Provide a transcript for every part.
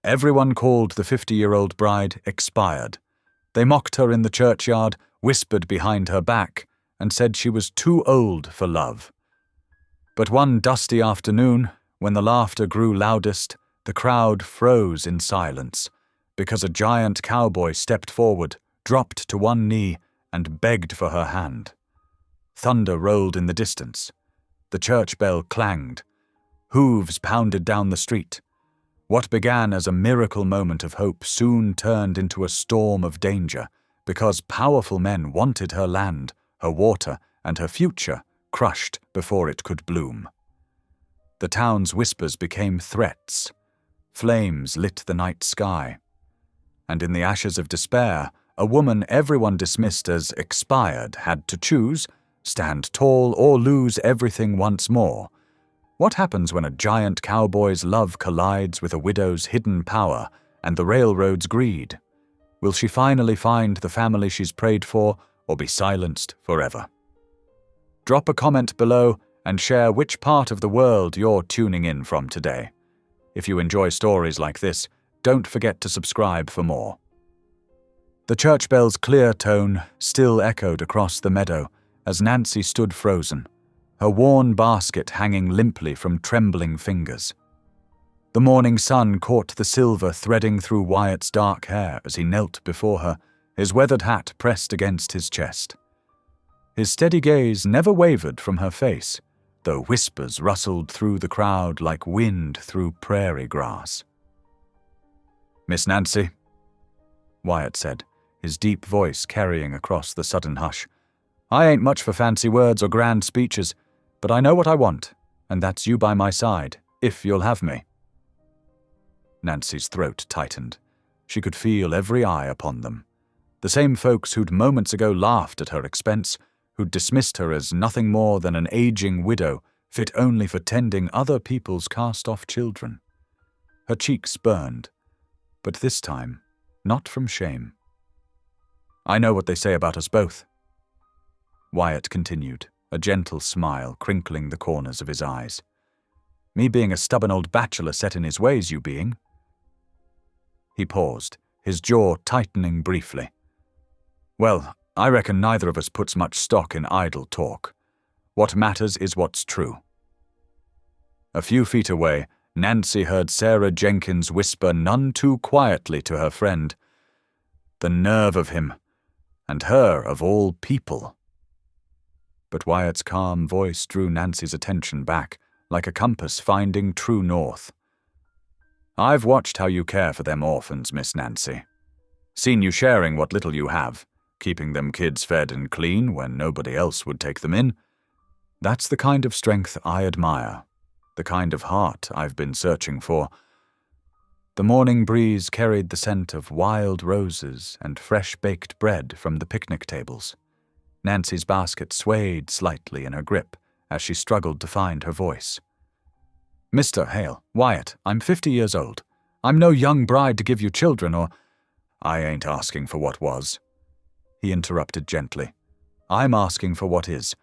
Everyone called the 50-year-old bride expired. They mocked her in the churchyard, whispered behind her back, and said she was too old for love. But one dusty afternoon, when the laughter grew loudest, the crowd froze in silence, because a giant cowboy stepped forward, dropped to one knee, and begged for her hand. Thunder rolled in the distance. The church bell clanged. Hooves pounded down the street. What began as a miracle moment of hope soon turned into a storm of danger, because powerful men wanted her land, her water, and her future crushed before it could bloom. The town's whispers became threats. Flames lit the night sky. And in the ashes of despair, a woman everyone dismissed as expired had to choose, stand tall or lose everything once more. What happens when a giant cowboy's love collides with a widow's hidden power and the railroad's greed? Will she finally find the family she's prayed for, or be silenced forever? Drop a comment below and share which part of the world you're tuning in from today. If you enjoy stories like this, don't forget to subscribe for more. The church bell's clear tone still echoed across the meadow as Nancy stood frozen, her worn basket hanging limply from trembling fingers. The morning sun caught the silver threading through Wyatt's dark hair as he knelt before her, his weathered hat pressed against his chest. His steady gaze never wavered from her face, though whispers rustled through the crowd like wind through prairie grass. "Miss Nancy," Wyatt said, his deep voice carrying across the sudden hush, "I ain't much for fancy words or grand speeches, but I know what I want, and that's you by my side, if you'll have me." Nancy's throat tightened. She could feel every eye upon them. The same folks who'd moments ago laughed at her expense, who'd dismissed her as nothing more than an aging widow fit only for tending other people's cast-off children. Her cheeks burned, but this time, not from shame. "I know what they say about us both," Wyatt continued, a gentle smile crinkling the corners of his eyes. "Me being a stubborn old bachelor set in his ways, you being." He paused, his jaw tightening briefly. "Well, I reckon neither of us puts much stock in idle talk. What matters is what's true." A few feet away, Nancy heard Sarah Jenkins whisper none too quietly to her friend, "The nerve of him, and her of all people." But Wyatt's calm voice drew Nancy's attention back, like a compass finding true north. "I've watched how you care for them orphans, Miss Nancy. Seen you sharing what little you have, keeping them kids fed and clean when nobody else would take them in. That's the kind of strength I admire, the kind of heart I've been searching for." The morning breeze carried the scent of wild roses and fresh-baked bread from the picnic tables. Nancy's basket swayed slightly in her grip as she struggled to find her voice. "Mr. Hale, Wyatt, I'm 50 years old. I'm no young bride to give you children or—" "I ain't asking for what was," he interrupted gently. "I'm asking for what is,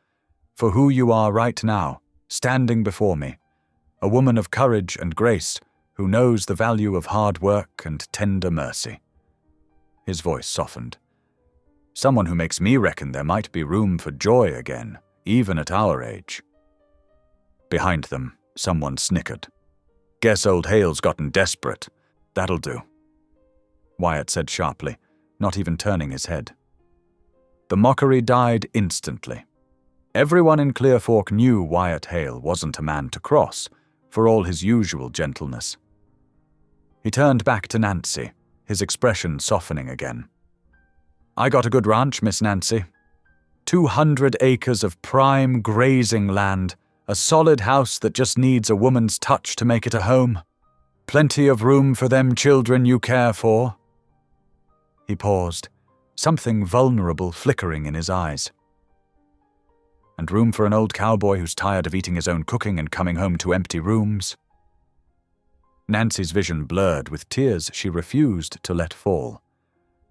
for who you are right now, standing before me, a woman of courage and grace who knows the value of hard work and tender mercy." His voice softened. "Someone who makes me reckon there might be room for joy again, even at our age." Behind them, someone snickered. "Guess old Hale's gotten desperate. That'll do," Wyatt said sharply, not even turning his head. The mockery died instantly. Everyone in Clear Fork knew Wyatt Hale wasn't a man to cross, for all his usual gentleness. He turned back to Nancy, his expression softening again. "I got a good ranch, Miss Nancy. 200 acres of prime grazing land, a solid house that just needs a woman's touch to make it a home. Plenty of room for them children you care for." He paused, something vulnerable flickering in his eyes. "And room for an old cowboy who's tired of eating his own cooking and coming home to empty rooms." Nancy's vision blurred with tears she refused to let fall.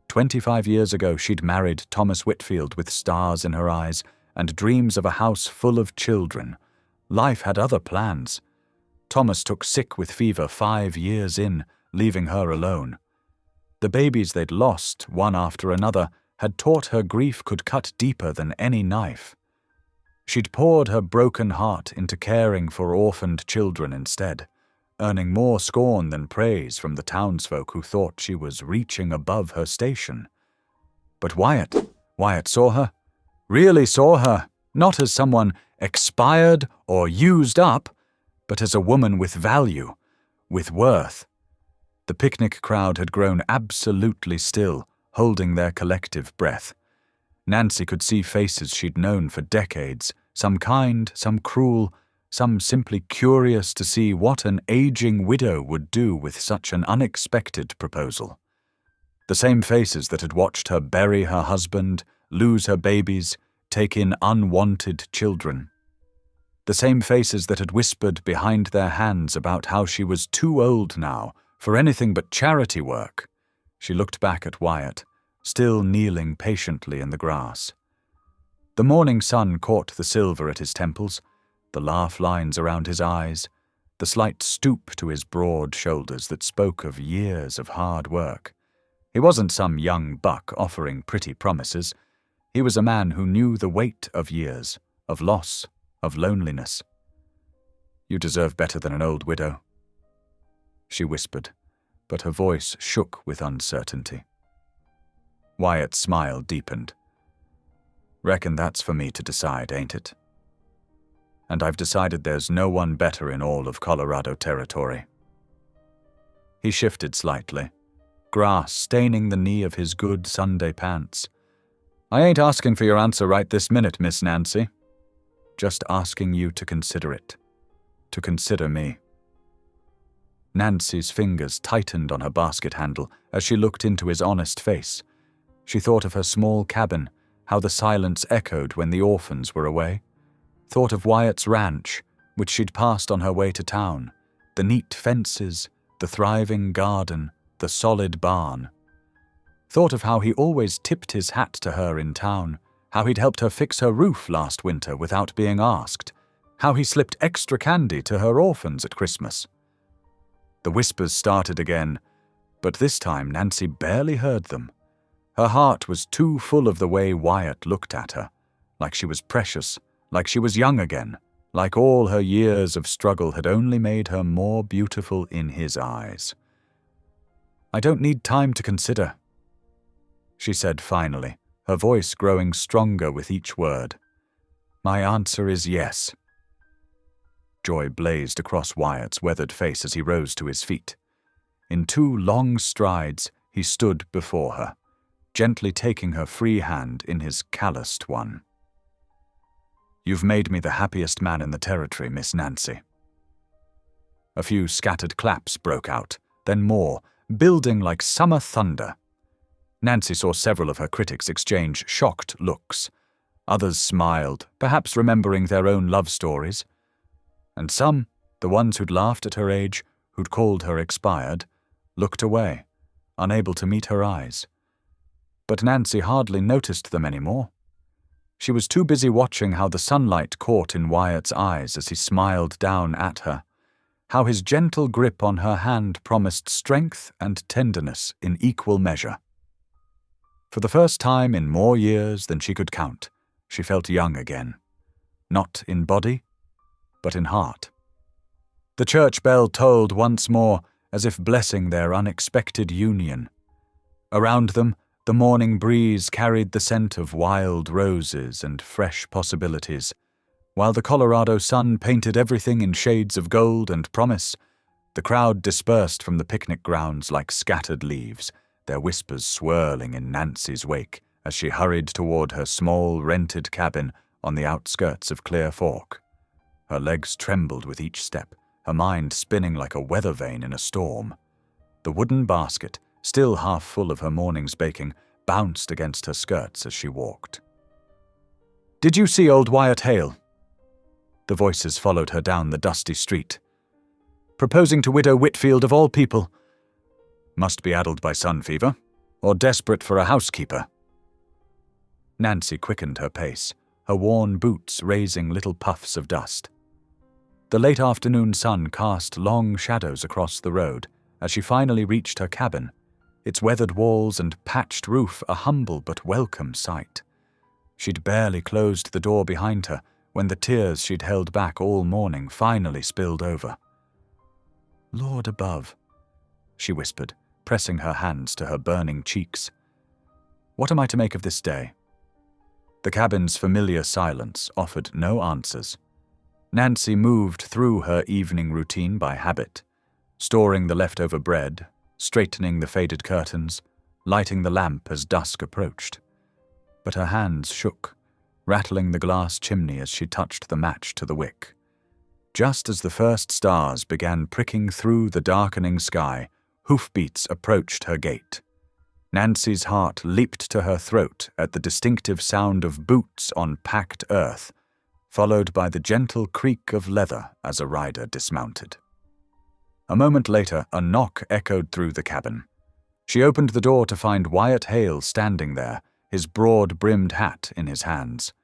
25 years ago she'd married Thomas Whitfield with stars in her eyes and dreams of a house full of children. Life had other plans. Thomas took sick with fever 5 years in, leaving her alone. The babies they'd lost, one after another, had taught her grief could cut deeper than any knife. She'd poured her broken heart into caring for orphaned children instead, earning more scorn than praise from the townsfolk who thought she was reaching above her station. But Wyatt saw her, really saw her, not as someone expired or used up, but as a woman with value, with worth. The picnic crowd had grown absolutely still, holding their collective breath. Nancy could see faces she'd known for decades, some kind, some cruel, some simply curious to see what an aging widow would do with such an unexpected proposal. The same faces that had watched her bury her husband, lose her babies, take in unwanted children. The same faces that had whispered behind their hands about how she was too old now for anything but charity work. She looked back at Wyatt, still kneeling patiently in the grass. The morning sun caught the silver at his temples, the laugh lines around his eyes, the slight stoop to his broad shoulders that spoke of years of hard work. He wasn't some young buck offering pretty promises. He was a man who knew the weight of years, of loss, of loneliness. "You deserve better than an old widow," she whispered, but her voice shook with uncertainty. Wyatt's smile deepened. "Reckon that's for me to decide, ain't it? And I've decided there's no one better in all of Colorado territory." He shifted slightly, grass staining the knee of his good Sunday pants. "I ain't asking for your answer right this minute, Miss Nancy. Just asking you to consider it. To consider me." Nancy's fingers tightened on her basket handle as she looked into his honest face. She thought of her small cabin, how the silence echoed when the orphans were away. Thought of Wyatt's ranch, which she'd passed on her way to town, the neat fences, the thriving garden, the solid barn. Thought of how he always tipped his hat to her in town, how he'd helped her fix her roof last winter without being asked, how he slipped extra candy to her orphans at Christmas. The whispers started again, but this time Nancy barely heard them. Her heart was too full of the way Wyatt looked at her, like she was precious, like she was young again, like all her years of struggle had only made her more beautiful in his eyes. "I don't need time to consider," she said finally, her voice growing stronger with each word. "My answer is yes." Joy blazed across Wyatt's weathered face as he rose to his feet. In 2 long strides, he stood before her, gently taking her free hand in his calloused one. "You've made me the happiest man in the territory, Miss Nancy." A few scattered claps broke out, then more, building like summer thunder. Nancy saw several of her critics exchange shocked looks. Others smiled, perhaps remembering their own love stories. And some, the ones who'd laughed at her age, who'd called her expired, looked away, unable to meet her eyes. But Nancy hardly noticed them anymore. She was too busy watching how the sunlight caught in Wyatt's eyes as he smiled down at her, how his gentle grip on her hand promised strength and tenderness in equal measure. For the first time in more years than she could count, she felt young again, not in body, but in heart. The church bell tolled once more, as if blessing their unexpected union. Around them, the morning breeze carried the scent of wild roses and fresh possibilities. While the Colorado sun painted everything in shades of gold and promise, the crowd dispersed from the picnic grounds like scattered leaves, their whispers swirling in Nancy's wake as she hurried toward her small rented cabin on the outskirts of Clear Fork. Her legs trembled with each step, her mind spinning like a weather vane in a storm. The wooden basket, still half full of her morning's baking, bounced against her skirts as she walked. "Did you see old Wyatt Hale?" The voices followed her down the dusty street. "Proposing to Widow Whitfield of all people. Must be addled by sun fever, or desperate for a housekeeper." Nancy quickened her pace, her worn boots raising little puffs of dust. The late afternoon sun cast long shadows across the road, as she finally reached her cabin, its weathered walls and patched roof a humble but welcome sight. She'd barely closed the door behind her when the tears she'd held back all morning finally spilled over. "Lord above," she whispered, pressing her hands to her burning cheeks. "What am I to make of this day?" The cabin's familiar silence offered no answers. Nancy moved through her evening routine by habit, storing the leftover bread, straightening the faded curtains, lighting the lamp as dusk approached. But her hands shook, rattling the glass chimney as she touched the match to the wick. Just as the first stars began pricking through the darkening sky, hoofbeats approached her gate. Nancy's heart leaped to her throat at the distinctive sound of boots on packed earth, followed by the gentle creak of leather as a rider dismounted. A moment later, a knock echoed through the cabin. She opened the door to find Wyatt Hale standing there, his broad-brimmed hat in his hands.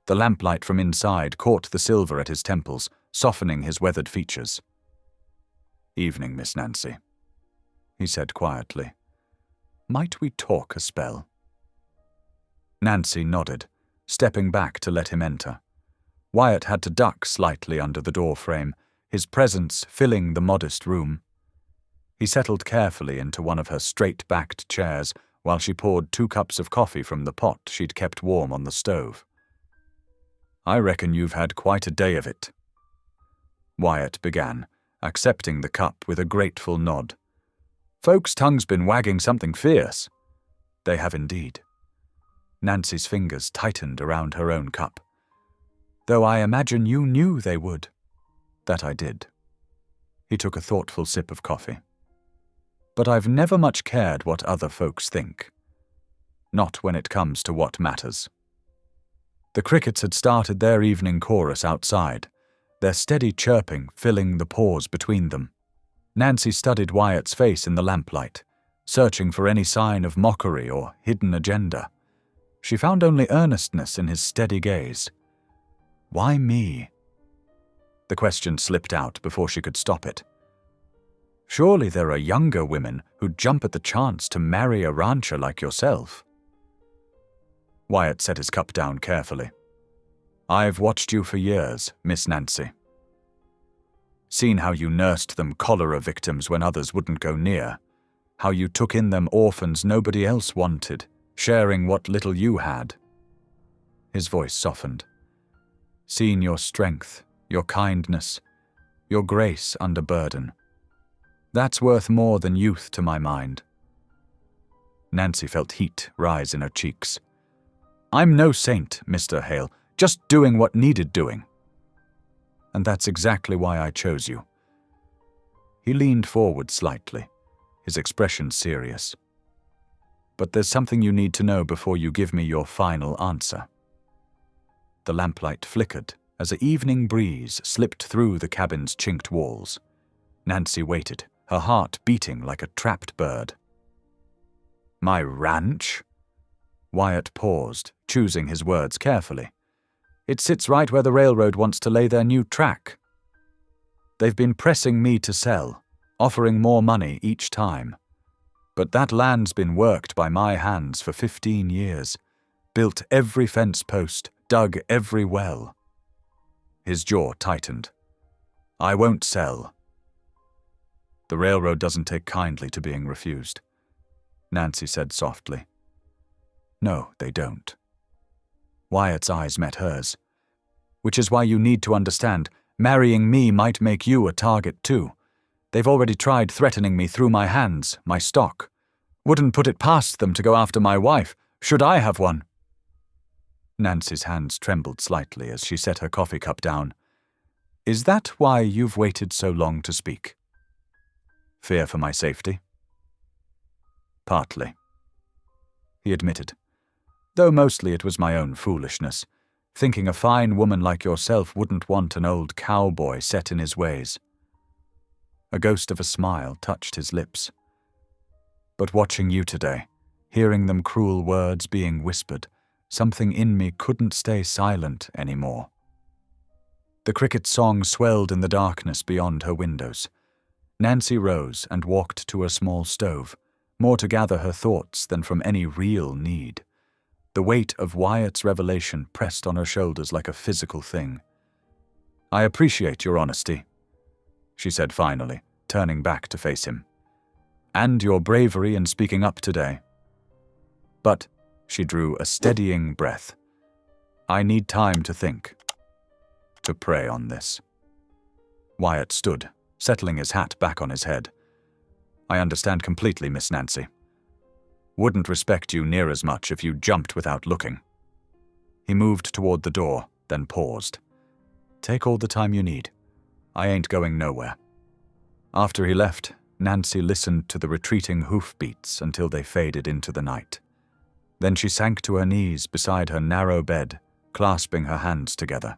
The lamplight from inside caught the silver at his temples, softening his weathered features. "Evening, Miss Nancy," he said quietly. "Might we talk a spell?" Nancy nodded, stepping back to let him enter. Wyatt had to duck slightly under the door frame, his presence filling the modest room. He settled carefully into one of her straight-backed chairs while she poured 2 cups of coffee from the pot she'd kept warm on the stove. "I reckon you've had quite a day of it," Wyatt began, accepting the cup with a grateful nod. "Folks' tongues been wagging something fierce." "They have indeed." Nancy's fingers tightened around her own cup. "Though I imagine you knew they would." "That I did." He took a thoughtful sip of coffee. "But I've never much cared what other folks think. Not when it comes to what matters." The crickets had started their evening chorus outside, their steady chirping filling the pause between them. Nancy studied Wyatt's face in the lamplight, searching for any sign of mockery or hidden agenda. She found only earnestness in his steady gaze. "Why me?" The question slipped out before she could stop it. "Surely there are younger women who'd jump at the chance to marry a rancher like yourself." Wyatt set his cup down carefully. "I've watched you for years, Miss Nancy. Seen how you nursed them cholera victims when others wouldn't go near, how you took in them orphans nobody else wanted, sharing what little you had." His voice softened. "Seen your strength, your kindness, your grace under burden. That's worth more than youth to my mind." Nancy felt heat rise in her cheeks. "I'm no saint, Mr. Hale, just doing what needed doing. And that's exactly why I chose you." He leaned forward slightly, his expression serious. "But there's something you need to know before you give me your final answer." The lamplight flickered as an evening breeze slipped through the cabin's chinked walls. Nancy waited, her heart beating like a trapped bird. "My ranch?" Wyatt paused, choosing his words carefully. "It sits right where the railroad wants to lay their new track. They've been pressing me to sell, offering more money each time. But that land's been worked by my hands for 15 years, built every fence post, dug every well." His jaw tightened. "I won't sell." "The railroad doesn't take kindly to being refused," Nancy said softly. "No, they don't." Wyatt's eyes met hers. "Which is why you need to understand, marrying me might make you a target too. They've already tried threatening me through my hands, my stock. Wouldn't put it past them to go after my wife, should I have one." Nancy's hands trembled slightly as she set her coffee cup down. "Is that why you've waited so long to speak? Fear for my safety?" "Partly," he admitted, "though mostly it was my own foolishness, thinking a fine woman like yourself wouldn't want an old cowboy set in his ways." A ghost of a smile touched his lips. "But watching you today, hearing them cruel words being whispered, something in me couldn't stay silent anymore." The cricket song swelled in the darkness beyond her windows. Nancy rose and walked to a small stove, more to gather her thoughts than from any real need. The weight of Wyatt's revelation pressed on her shoulders like a physical thing. "I appreciate your honesty," she said finally, turning back to face him. "And your bravery in speaking up today. But," she drew a steadying breath, "I need time to think, to pray on this." Wyatt stood, settling his hat back on his head. "I understand completely, Miss Nancy. Wouldn't respect you near as much if you jumped without looking." He moved toward the door, then paused. "Take all the time you need. I ain't going nowhere." After he left, Nancy listened to the retreating hoofbeats until they faded into the night. Then she sank to her knees beside her narrow bed, clasping her hands together.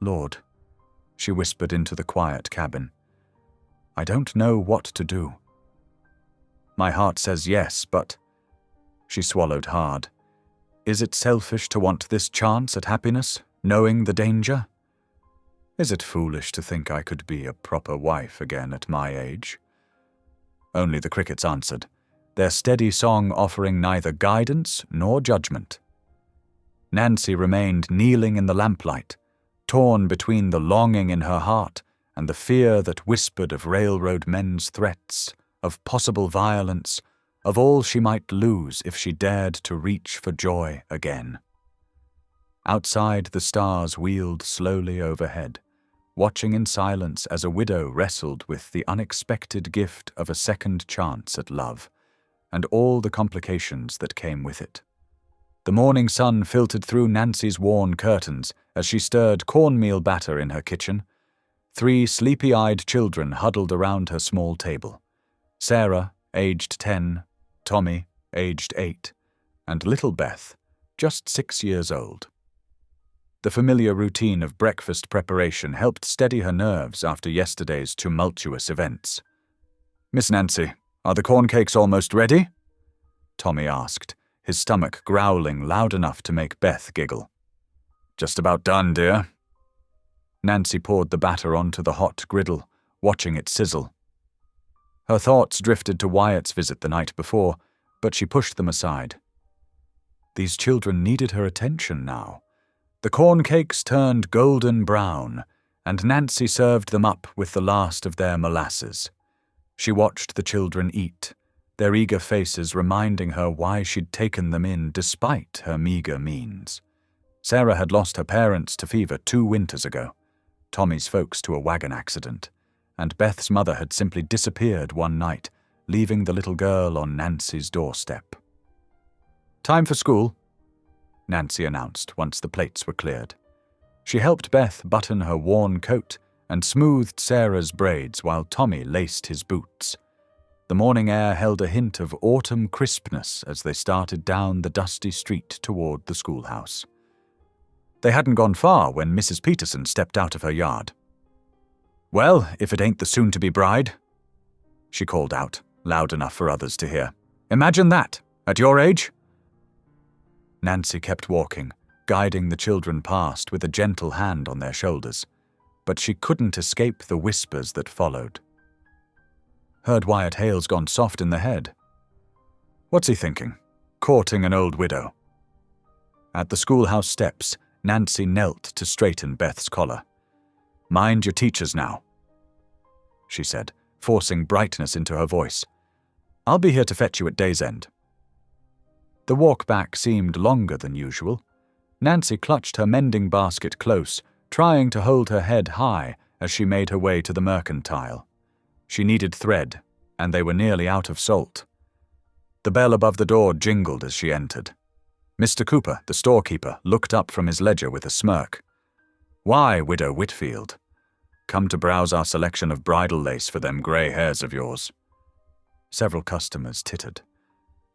"Lord," she whispered into the quiet cabin, "I don't know what to do. My heart says yes, but—" She swallowed hard. "Is it selfish to want this chance at happiness, knowing the danger? Is it foolish to think I could be a proper wife again at my age?" Only the crickets answered, their steady song offering neither guidance nor judgment. Nancy remained kneeling in the lamplight, torn between the longing in her heart and the fear that whispered of railroad men's threats, of possible violence, of all she might lose if she dared to reach for joy again. Outside, the stars wheeled slowly overhead, watching in silence as a widow wrestled with the unexpected gift of a second chance at love, and all the complications that came with it. The morning sun filtered through Nancy's worn curtains as she stirred cornmeal batter in her kitchen. 3 sleepy-eyed children huddled around her small table. Sarah, aged 10, Tommy, aged 8, and little Beth, just 6 years old. The familiar routine of breakfast preparation helped steady her nerves after yesterday's tumultuous events. "Miss Nancy, are the corn cakes almost ready?" Tommy asked, his stomach growling loud enough to make Beth giggle. "Just about done, dear." Nancy poured the batter onto the hot griddle, watching it sizzle. Her thoughts drifted to Wyatt's visit the night before, but she pushed them aside. These children needed her attention now. The corn cakes turned golden brown, and Nancy served them up with the last of their molasses. She watched the children eat, their eager faces reminding her why she'd taken them in despite her meager means. Sarah had lost her parents to fever 2 winters ago, Tommy's folks to a wagon accident, and Beth's mother had simply disappeared one night, leaving the little girl on Nancy's doorstep. "Time for school," Nancy announced once the plates were cleared. She helped Beth button her worn coat and smoothed Sarah's braids while Tommy laced his boots. The morning air held a hint of autumn crispness as they started down the dusty street toward the schoolhouse. They hadn't gone far when Mrs. Peterson stepped out of her yard. "Well, if it ain't the soon-to-be bride," she called out, loud enough for others to hear. "Imagine that, at your age." Nancy kept walking, guiding the children past with a gentle hand on their shoulders, but she couldn't escape the whispers that followed. "Heard Wyatt Hale's gone soft in the head. What's he thinking? Courting an old widow?" At the schoolhouse steps, Nancy knelt to straighten Beth's collar. "Mind your teachers now," she said, forcing brightness into her voice. "I'll be here to fetch you at day's end." The walk back seemed longer than usual. Nancy clutched her mending basket close, trying to hold her head high as she made her way to the mercantile. She needed thread, and they were nearly out of salt. The bell above the door jingled as she entered. Mr. Cooper, the storekeeper, looked up from his ledger with a smirk. "Why, Widow Whitfield? Come to browse our selection of bridal lace for them grey hairs of yours." Several customers tittered.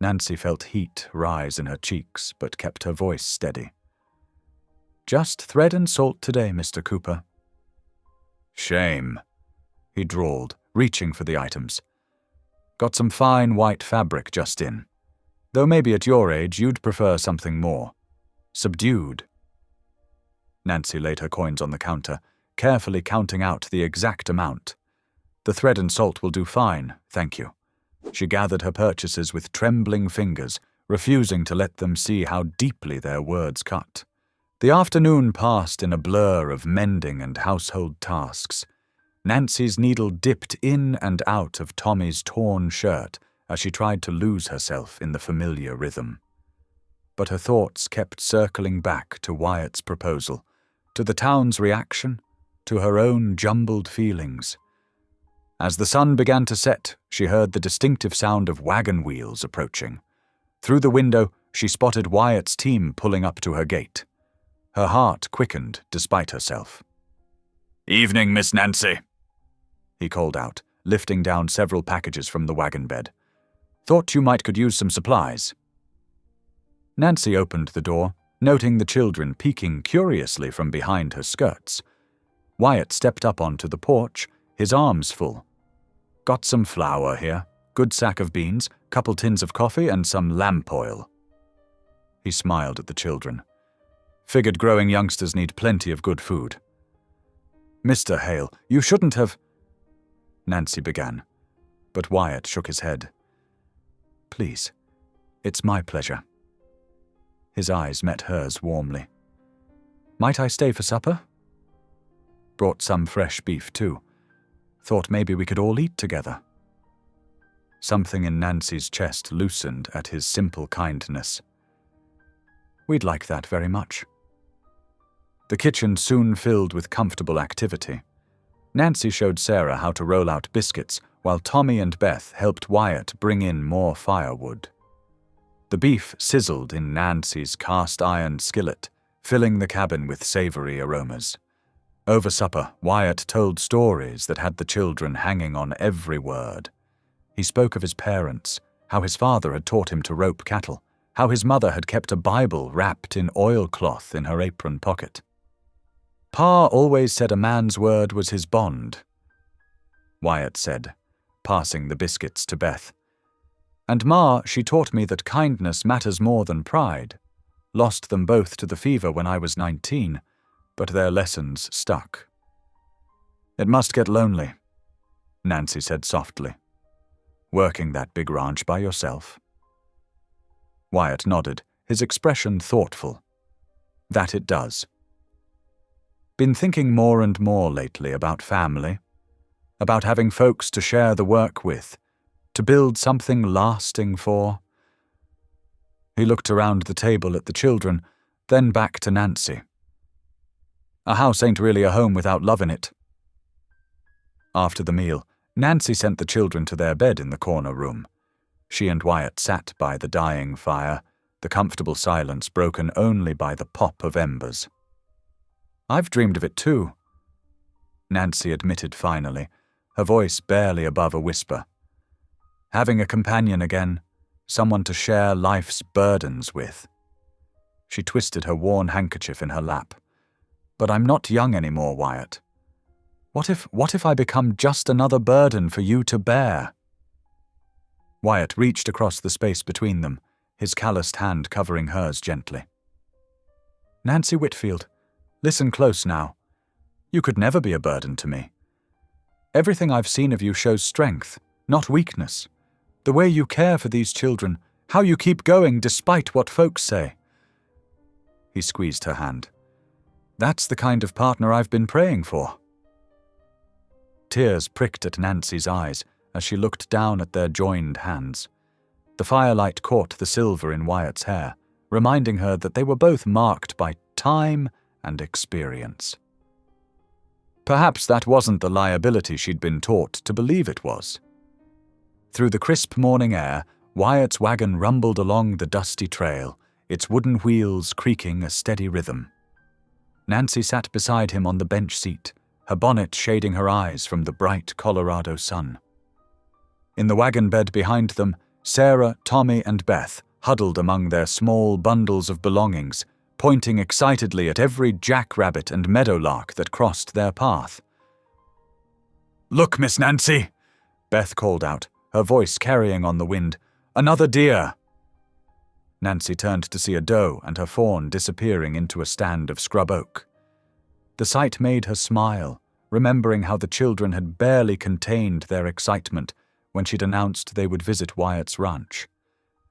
Nancy felt heat rise in her cheeks, but kept her voice steady. "Just thread and salt today, Mr. Cooper." "Shame," he drawled, reaching for the items. "Got some fine white fabric just in. Though maybe at your age you'd prefer something more subdued." Nancy laid her coins on the counter, carefully counting out the exact amount. The thread and salt will do fine, thank you. She gathered her purchases with trembling fingers, refusing to let them see how deeply their words cut. The afternoon passed in a blur of mending and household tasks. Nancy's needle dipped in and out of Tommy's torn shirt as she tried to lose herself in the familiar rhythm. But her thoughts kept circling back to Wyatt's proposal, to the town's reaction, to her own jumbled feelings. As the sun began to set, she heard the distinctive sound of wagon wheels approaching. Through the window, she spotted Wyatt's team pulling up to her gate. Her heart quickened despite herself. "Evening, Miss Nancy," he called out, lifting down several packages from the wagon bed. "Thought you might could use some supplies." Nancy opened the door, noting the children peeking curiously from behind her skirts. Wyatt stepped up onto the porch, his arms full. "Got some flour here, good sack of beans, couple tins of coffee, and some lamp oil." He smiled at the children. "Figured growing youngsters need plenty of good food." "Mr. Hale, you shouldn't have—" Nancy began, but Wyatt shook his head. "Please, it's my pleasure." His eyes met hers warmly. "Might I stay for supper?" "Brought some fresh beef, too. Thought maybe we could all eat together." Something in Nancy's chest loosened at his simple kindness. "We'd like that very much." The kitchen soon filled with comfortable activity. Nancy showed Sarah how to roll out biscuits, while Tommy and Beth helped Wyatt bring in more firewood. The beef sizzled in Nancy's cast-iron skillet, filling the cabin with savory aromas. Over supper, Wyatt told stories that had the children hanging on every word. He spoke of his parents, how his father had taught him to rope cattle, how his mother had kept a Bible wrapped in oilcloth in her apron pocket. "Pa always said a man's word was his bond," Wyatt said, passing the biscuits to Beth. "And Ma, she taught me that kindness matters more than pride. Lost them both to the fever when I was 19, but their lessons stuck." "It must get lonely," Nancy said softly. "Working that big ranch by yourself." Wyatt nodded, his expression thoughtful. "That it does. Been thinking more and more lately about family, about having folks to share the work with, to build something lasting for." He looked around the table at the children, then back to Nancy. "A house ain't really a home without love in it." After the meal, Nancy sent the children to their bed in the corner room. She and Wyatt sat by the dying fire, the comfortable silence broken only by the pop of embers. "I've dreamed of it too," Nancy admitted finally, her voice barely above a whisper. "Having a companion again, someone to share life's burdens with." She twisted her worn handkerchief in her lap. "But I'm not young anymore, Wyatt. What if I become just another burden for you to bear?" Wyatt reached across the space between them, his calloused hand covering hers gently. "Nancy Whitfield, listen close now. You could never be a burden to me. Everything I've seen of you shows strength, not weakness. The way you care for these children, how you keep going despite what folks say." He squeezed her hand. "That's the kind of partner I've been praying for." Tears pricked at Nancy's eyes as she looked down at their joined hands. The firelight caught the silver in Wyatt's hair, reminding her that they were both marked by time and experience. Perhaps that wasn't the liability she'd been taught to believe it was. Through the crisp morning air, Wyatt's wagon rumbled along the dusty trail, its wooden wheels creaking a steady rhythm. Nancy sat beside him on the bench seat, her bonnet shading her eyes from the bright Colorado sun. In the wagon bed behind them, Sarah, Tommy, and Beth huddled among their small bundles of belongings, pointing excitedly at every jackrabbit and meadowlark that crossed their path. "Look, Miss Nancy!" Beth called out, her voice carrying on the wind. "Another deer!" Nancy turned to see a doe and her fawn disappearing into a stand of scrub oak. The sight made her smile, remembering how the children had barely contained their excitement when she'd announced they would visit Wyatt's ranch.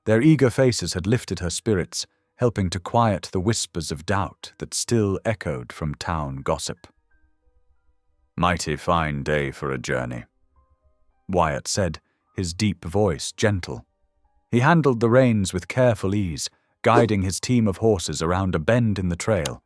Their eager faces had lifted her spirits, helping to quiet the whispers of doubt that still echoed from town gossip. "Mighty fine day for a journey," Wyatt said, his deep voice gentle. He handled the reins with careful ease, guiding his team of horses around a bend in the trail.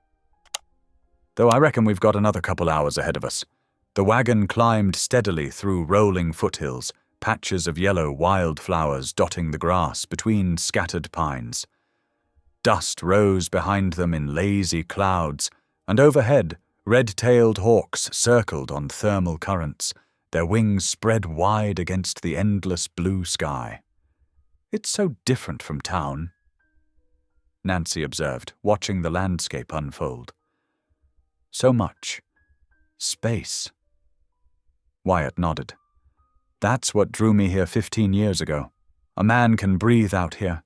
"Though I reckon we've got another couple hours ahead of us." The wagon climbed steadily through rolling foothills, patches of yellow wildflowers dotting the grass between scattered pines. Dust rose behind them in lazy clouds, and overhead, red-tailed hawks circled on thermal currents, their wings spread wide against the endless blue sky. "It's so different from town," Nancy observed, watching the landscape unfold. "So much space." Wyatt nodded. "That's what drew me here 15 years ago. A man can breathe out here.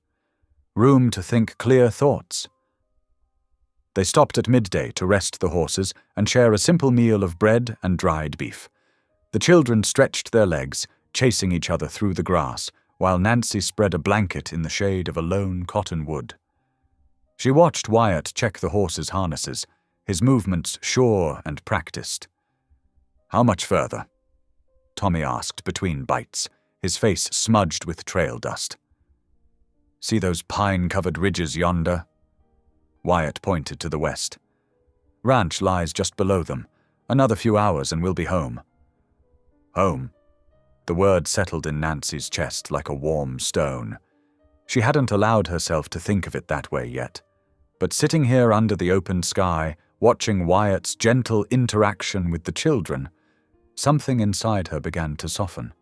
Room to think clear thoughts." They stopped at midday to rest the horses and share a simple meal of bread and dried beef. The children stretched their legs, chasing each other through the grass, while Nancy spread a blanket in the shade of a lone cottonwood. She watched Wyatt check the horses' harnesses, his movements sure and practiced. "How much further?" Tommy asked between bites, his face smudged with trail dust. "See those pine-covered ridges yonder?" Wyatt pointed to the west. "Ranch lies just below them. Another few hours and we'll be home." Home. The word settled in Nancy's chest like a warm stone. She hadn't allowed herself to think of it that way yet. But sitting here under the open sky, watching Wyatt's gentle interaction with the children, something inside her began to soften.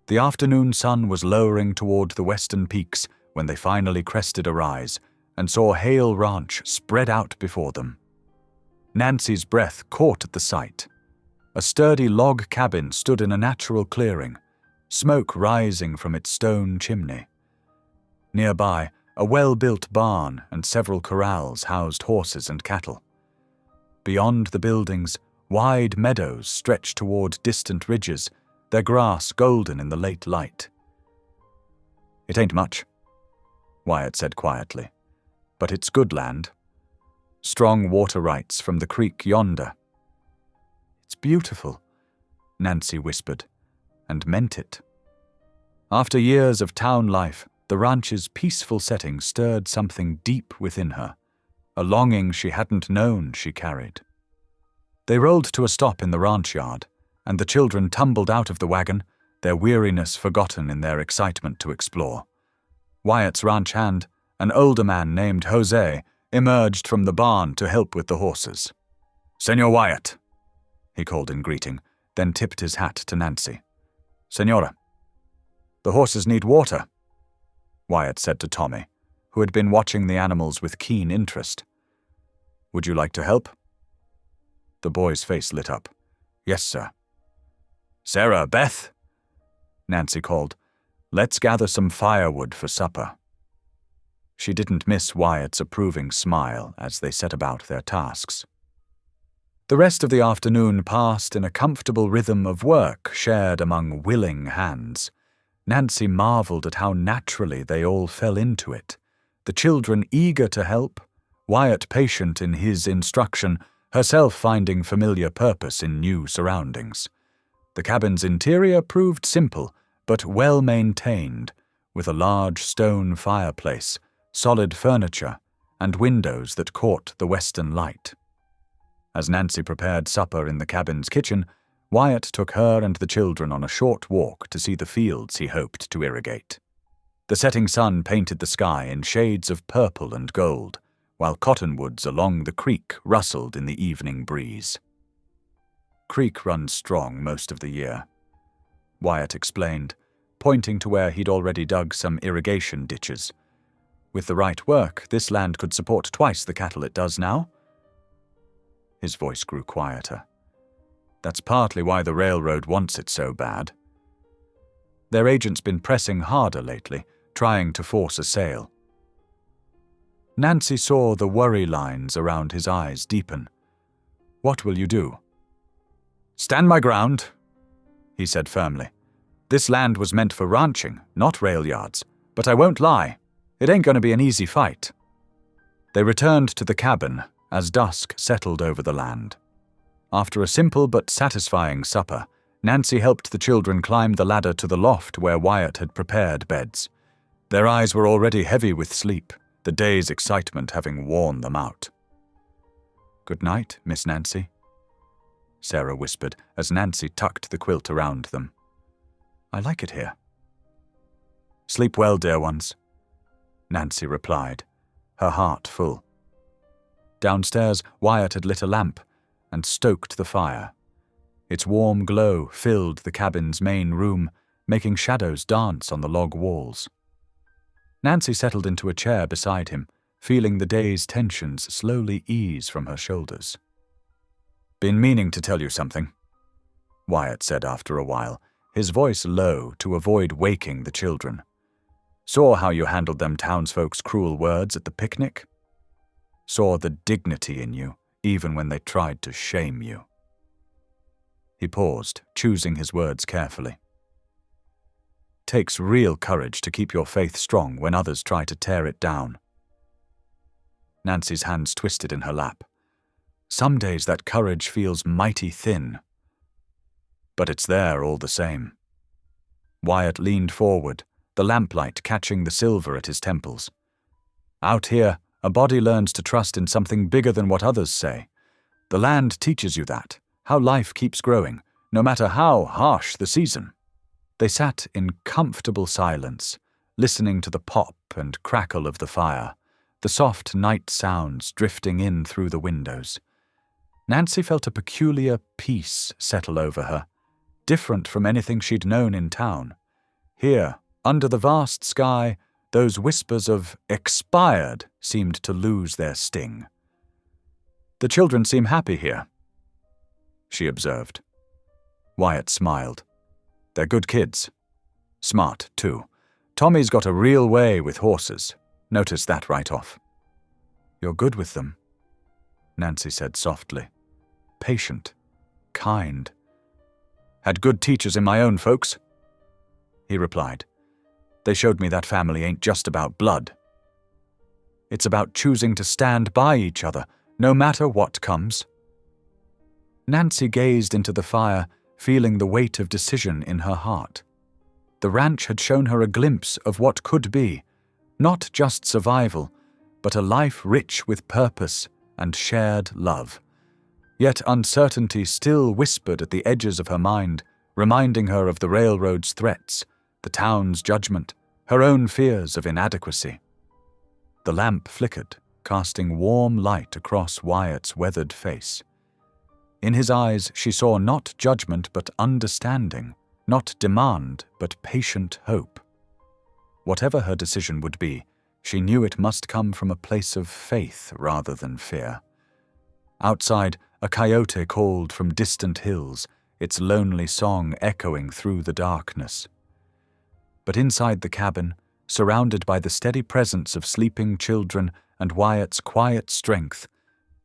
The afternoon sun was lowering toward the western peaks when they finally crested a rise and saw Hale Ranch spread out before them. Nancy's breath caught at the sight. A sturdy log cabin stood in a natural clearing, smoke rising from its stone chimney. Nearby, a well-built barn and several corrals housed horses and cattle. Beyond the buildings, wide meadows stretched toward distant ridges, their grass golden in the late light. "It ain't much," Wyatt said quietly, "but it's good land. Strong water rights from the creek yonder." "It's beautiful," Nancy whispered, and meant it. After years of town life, the ranch's peaceful setting stirred something deep within her, a longing she hadn't known she carried. They rolled to a stop in the ranch yard, and the children tumbled out of the wagon, their weariness forgotten in their excitement to explore. Wyatt's ranch hand, an older man named Jose, emerged from the barn to help with the horses. "Senor Wyatt," he called in greeting, then tipped his hat to Nancy. "Senora." "The horses need water," Wyatt said to Tommy, who had been watching the animals with keen interest. "Would you like to help?" The boy's face lit up. "Yes, sir." "Sarah, Beth," Nancy called, "let's gather some firewood for supper." She didn't miss Wyatt's approving smile as they set about their tasks. The rest of the afternoon passed in a comfortable rhythm of work shared among willing hands. Nancy marveled at how naturally they all fell into it, the children eager to help, Wyatt patient in his instruction, herself finding familiar purpose in new surroundings. The cabin's interior proved simple, but well-maintained, with a large stone fireplace, solid furniture, and windows that caught the western light. As Nancy prepared supper in the cabin's kitchen, Wyatt took her and the children on a short walk to see the fields he hoped to irrigate. The setting sun painted the sky in shades of purple and gold, while cottonwoods along the creek rustled in the evening breeze. "Creek runs strong most of the year," Wyatt explained, pointing to where he'd already dug some irrigation ditches. "With the right work, this land could support twice the cattle it does now." His voice grew quieter. "That's partly why the railroad wants it so bad. Their agent's been pressing harder lately, trying to force a sale." Nancy saw the worry lines around his eyes deepen. "What will you do?" "Stand my ground," he said firmly. "This land was meant for ranching, not rail yards, but I won't lie, it ain't going to be an easy fight." They returned to the cabin as dusk settled over the land. After a simple but satisfying supper, Nancy helped the children climb the ladder to the loft where Wyatt had prepared beds. Their eyes were already heavy with sleep, the day's excitement having worn them out. "Good night, Miss Nancy," Sarah whispered as Nancy tucked the quilt around them. "I like it here." "Sleep well, dear ones," Nancy replied, her heart full. Downstairs, Wyatt had lit a lamp and stoked the fire. Its warm glow filled the cabin's main room, making shadows dance on the log walls. Nancy settled into a chair beside him, feeling the day's tensions slowly ease from her shoulders. "Been meaning to tell you something," Wyatt said after a while, his voice low to avoid waking the children. "Saw how you handled them townsfolk's cruel words at the picnic. Saw the dignity in you, even when they tried to shame you." He paused, choosing his words carefully. "Takes real courage to keep your faith strong when others try to tear it down." Nancy's hands twisted in her lap. Some days that courage feels mighty thin. But it's there all the same. Wyatt leaned forward, the lamplight catching the silver at his temples. "Out here, a body learns to trust in something bigger than what others say. The land teaches you that, how life keeps growing, no matter how harsh the season." They sat in comfortable silence, listening to the pop and crackle of the fire, the soft night sounds drifting in through the windows. Nancy felt a peculiar peace settle over her, different from anything she'd known in town. Here, under the vast sky, those whispers of "expired" seemed to lose their sting. "The children seem happy here," she observed. Wyatt smiled. "They're good kids. Smart, too. Tommy's got a real way with horses. Noticed that right off." "You're good with them," Nancy said softly. "Patient. Kind." "Had good teachers in my own folks," he replied. "They showed me that family ain't just about blood. It's about choosing to stand by each other, no matter what comes." Nancy gazed into the fire, feeling the weight of decision in her heart. The ranch had shown her a glimpse of what could be, not just survival, but a life rich with purpose and shared love. Yet uncertainty still whispered at the edges of her mind, reminding her of the railroad's threats, the town's judgment, her own fears of inadequacy. The lamp flickered, casting warm light across Wyatt's weathered face. In his eyes she saw not judgment but understanding, not demand but patient hope. Whatever her decision would be, she knew it must come from a place of faith rather than fear. Outside, a coyote called from distant hills, its lonely song echoing through the darkness. But inside the cabin, surrounded by the steady presence of sleeping children and Wyatt's quiet strength,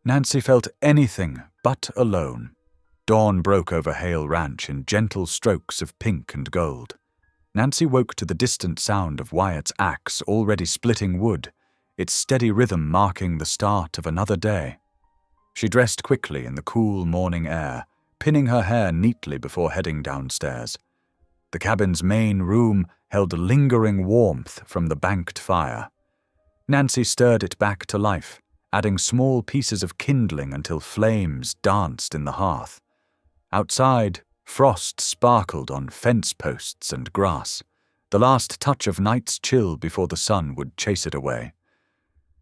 Nancy felt anything but alone. Dawn broke over Hale Ranch in gentle strokes of pink and gold. Nancy woke to the distant sound of Wyatt's axe already splitting wood, its steady rhythm marking the start of another day. She dressed quickly in the cool morning air, pinning her hair neatly before heading downstairs. The cabin's main room held a lingering warmth from the banked fire. Nancy stirred it back to life, adding small pieces of kindling until flames danced in the hearth. Outside, frost sparkled on fence posts and grass, the last touch of night's chill before the sun would chase it away.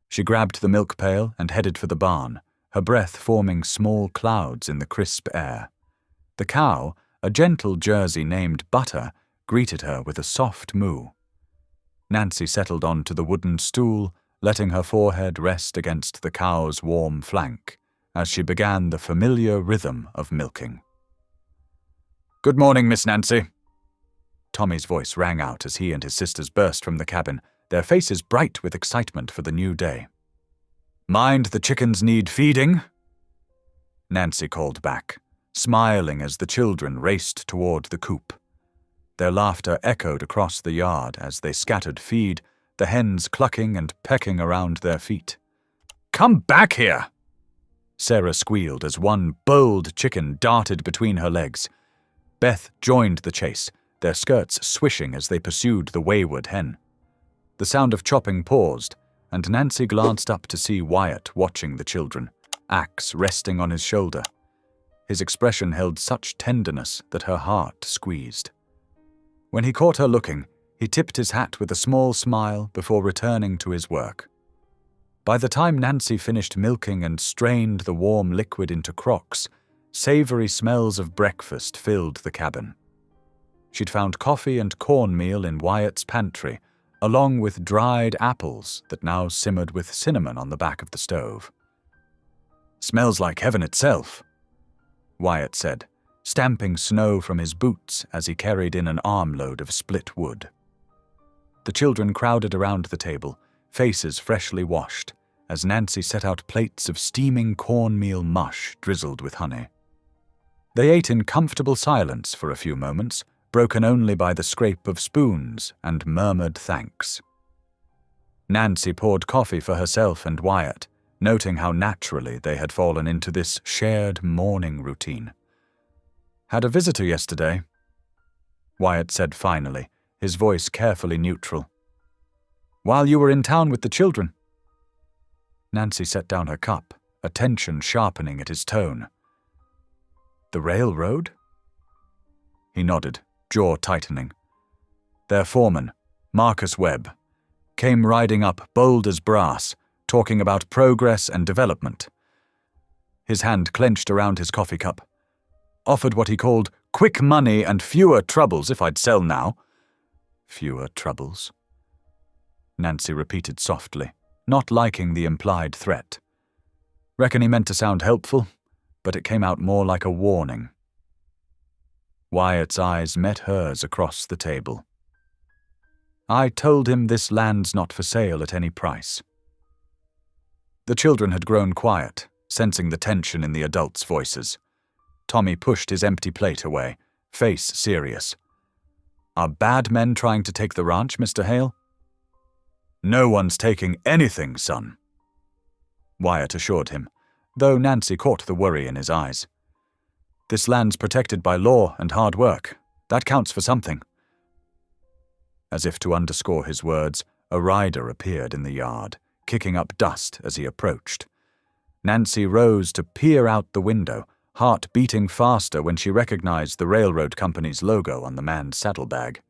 She grabbed the milk pail and headed for the barn, her breath forming small clouds in the crisp air. The cow, a gentle Jersey named Butter, greeted her with a soft moo. Nancy settled onto the wooden stool, letting her forehead rest against the cow's warm flank, as she began the familiar rhythm of milking. "Good morning, Miss Nancy." Tommy's voice rang out as he and his sisters burst from the cabin, their faces bright with excitement for the new day. "Mind the chickens need feeding?" Nancy called back, smiling as the children raced toward the coop. Their laughter echoed across the yard as they scattered feed, the hens clucking and pecking around their feet. "Come back here!" Sarah squealed as one bold chicken darted between her legs. Beth joined the chase, their skirts swishing as they pursued the wayward hen. The sound of chopping paused, and Nancy glanced up to see Wyatt watching the children, axe resting on his shoulder. His expression held such tenderness that her heart squeezed. When he caught her looking, he tipped his hat with a small smile before returning to his work. By the time Nancy finished milking and strained the warm liquid into crocks, savory smells of breakfast filled the cabin. She'd found coffee and cornmeal in Wyatt's pantry, along with dried apples that now simmered with cinnamon on the back of the stove. "Smells like heaven itself," Wyatt said, stamping snow from his boots as he carried in an armload of split wood. The children crowded around the table, faces freshly washed, as Nancy set out plates of steaming cornmeal mush drizzled with honey. They ate in comfortable silence for a few moments, broken only by the scrape of spoons and murmured thanks. Nancy poured coffee for herself and Wyatt, noting how naturally they had fallen into this shared morning routine. "Had a visitor yesterday," Wyatt said finally, his voice carefully neutral. "While you were in town with the children." Nancy set down her cup, attention sharpening at his tone. "The railroad?" He nodded, jaw tightening. Their foreman, Marcus Webb, came riding up bold as brass, talking about progress and development. His hand clenched around his coffee cup. "Offered what he called quick money and fewer troubles if I'd sell now." "Fewer troubles?" Nancy repeated softly, not liking the implied threat. Reckon he meant to sound helpful, but it came out more like a warning. Wyatt's eyes met hers across the table. "I told him this land's not for sale at any price." The children had grown quiet, sensing the tension in the adults' voices. Tommy pushed his empty plate away, face serious. "Are bad men trying to take the ranch, Mr. Hale?" "No one's taking anything, son," Wyatt assured him, though Nancy caught the worry in his eyes. "This land's protected by law and hard work. That counts for something." As if to underscore his words, a rider appeared in the yard, kicking up dust as he approached. Nancy rose to peer out the window, heart beating faster when she recognized the railroad company's logo on the man's saddlebag.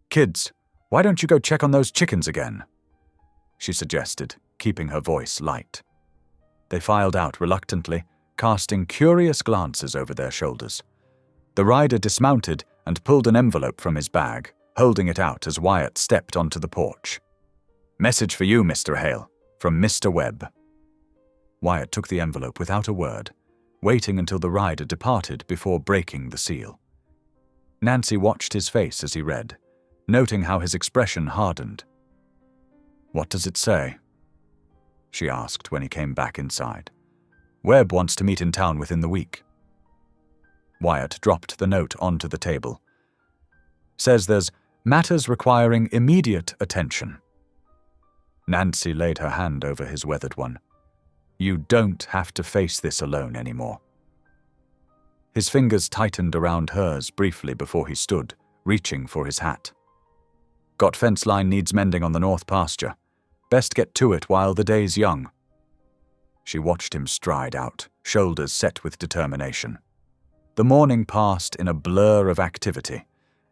"Kids, why don't you go check on those chickens again?" she suggested, keeping her voice light. They filed out reluctantly, casting curious glances over their shoulders. The rider dismounted and pulled an envelope from his bag, holding it out as Wyatt stepped onto the porch. "Message for you, Mr. Hale, from Mr. Webb." Wyatt took the envelope without a word, waiting until the rider departed before breaking the seal. Nancy watched his face as he read, noting how his expression hardened. "What does it say?" she asked when he came back inside. "Webb wants to meet in town within the week." Wyatt dropped the note onto the table. "Says there's matters requiring immediate attention." Nancy laid her hand over his weathered one. "You don't have to face this alone anymore." His fingers tightened around hers briefly before he stood, reaching for his hat. "Got fence line needs mending on the north pasture. Best get to it while the day's young." She watched him stride out, shoulders set with determination. The morning passed in a blur of activity,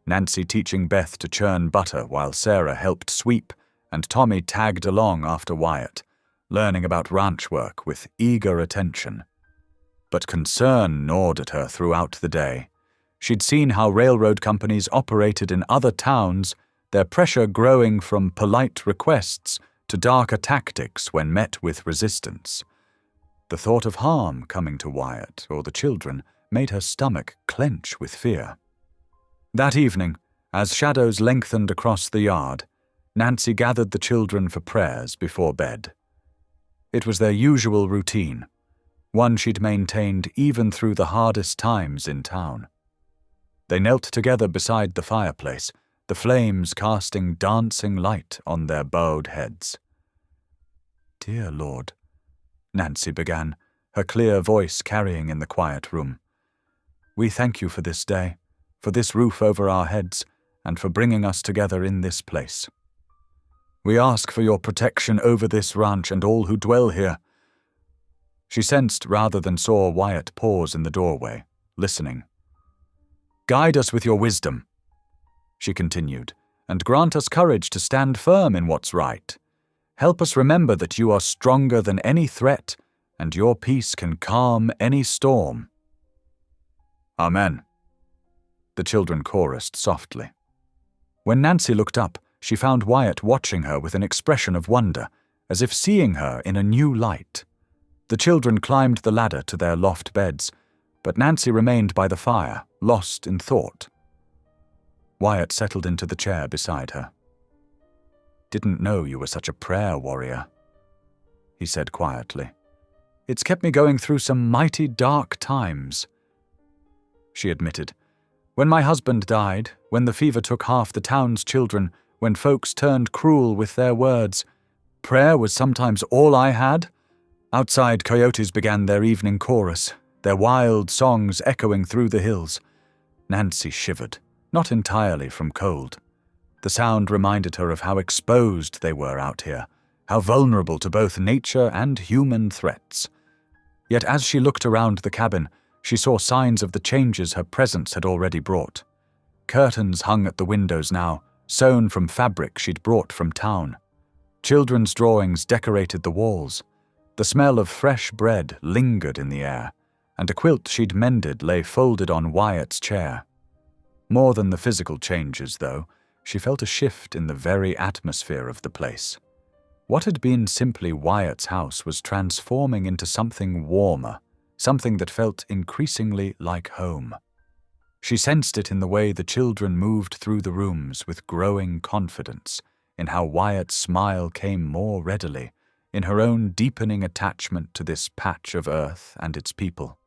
Nancy teaching Beth to churn butter while Sarah helped sweep, and Tommy tagged along after Wyatt, learning about ranch work with eager attention. But concern gnawed at her throughout the day. She'd seen how railroad companies operated in other towns, their pressure growing from polite requests to darker tactics when met with resistance. The thought of harm coming to Wyatt or the children made her stomach clench with fear. That evening, as shadows lengthened across the yard, Nancy gathered the children for prayers before bed. It was their usual routine. one she'd maintained even through the hardest times in town. They knelt together beside the fireplace, the flames casting dancing light on their bowed heads. "Dear Lord," Nancy began, her clear voice carrying in the quiet room, "we thank you for this day, for this roof over our heads, and for bringing us together in this place. We ask for your protection over this ranch and all who dwell here." She sensed rather than saw Wyatt pause in the doorway, listening. "Guide us with your wisdom," she continued, "and grant us courage to stand firm in what's right. Help us remember that you are stronger than any threat, and your peace can calm any storm." "Amen," the children chorused softly. When Nancy looked up, she found Wyatt watching her with an expression of wonder, as if seeing her in a new light. The children climbed the ladder to their loft beds, but Nancy remained by the fire, lost in thought. Wyatt settled into the chair beside her. "Didn't know you were such a prayer warrior," he said quietly. "It's kept me going through some mighty dark times," she admitted. "When my husband died, when the fever took half the town's children, when folks turned cruel with their words, prayer was sometimes all I had." Outside, coyotes began their evening chorus, their wild songs echoing through the hills. Nancy shivered, not entirely from cold. The sound reminded her of how exposed they were out here, how vulnerable to both nature and human threats. Yet as she looked around the cabin, she saw signs of the changes her presence had already brought. Curtains hung at the windows now, sewn from fabric she'd brought from town. Children's drawings decorated the walls. The smell of fresh bread lingered in the air, and a quilt she'd mended lay folded on Wyatt's chair. More than the physical changes, though, she felt a shift in the very atmosphere of the place. What had been simply Wyatt's house was transforming into something warmer, something that felt increasingly like home. She sensed it in the way the children moved through the rooms with growing confidence, in how Wyatt's smile came more readily, in her own deepening attachment to this patch of earth and its people.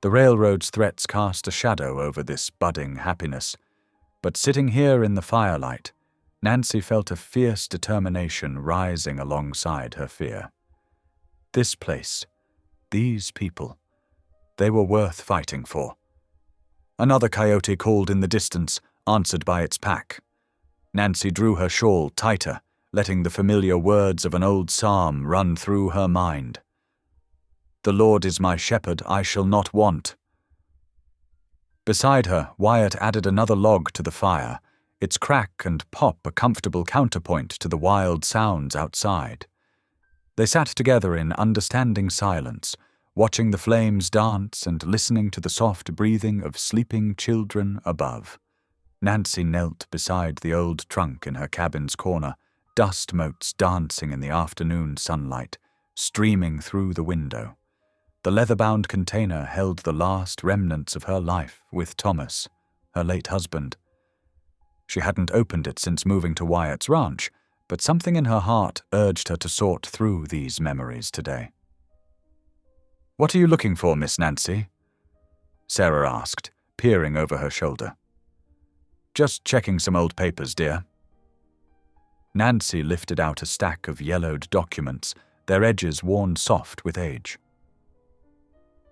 The railroad's threats cast a shadow over this budding happiness, but sitting here in the firelight, Nancy felt a fierce determination rising alongside her fear. This place, these people, they were worth fighting for. Another coyote called in the distance, answered by its pack. Nancy drew her shawl tighter, letting the familiar words of an old psalm run through her mind. "The Lord is my shepherd, I shall not want." Beside her, Wyatt added another log to the fire, its crack and pop a comfortable counterpoint to the wild sounds outside. They sat together in understanding silence, watching the flames dance and listening to the soft breathing of sleeping children above. Nancy knelt beside the old trunk in her cabin's corner, dust motes dancing in the afternoon sunlight, streaming through the window. The leather-bound container held the last remnants of her life with Thomas, her late husband. She hadn't opened it since moving to Wyatt's ranch, but something in her heart urged her to sort through these memories today. "What are you looking for, Miss Nancy?" Sarah asked, peering over her shoulder. "Just checking some old papers, dear." Nancy lifted out a stack of yellowed documents, their edges worn soft with age.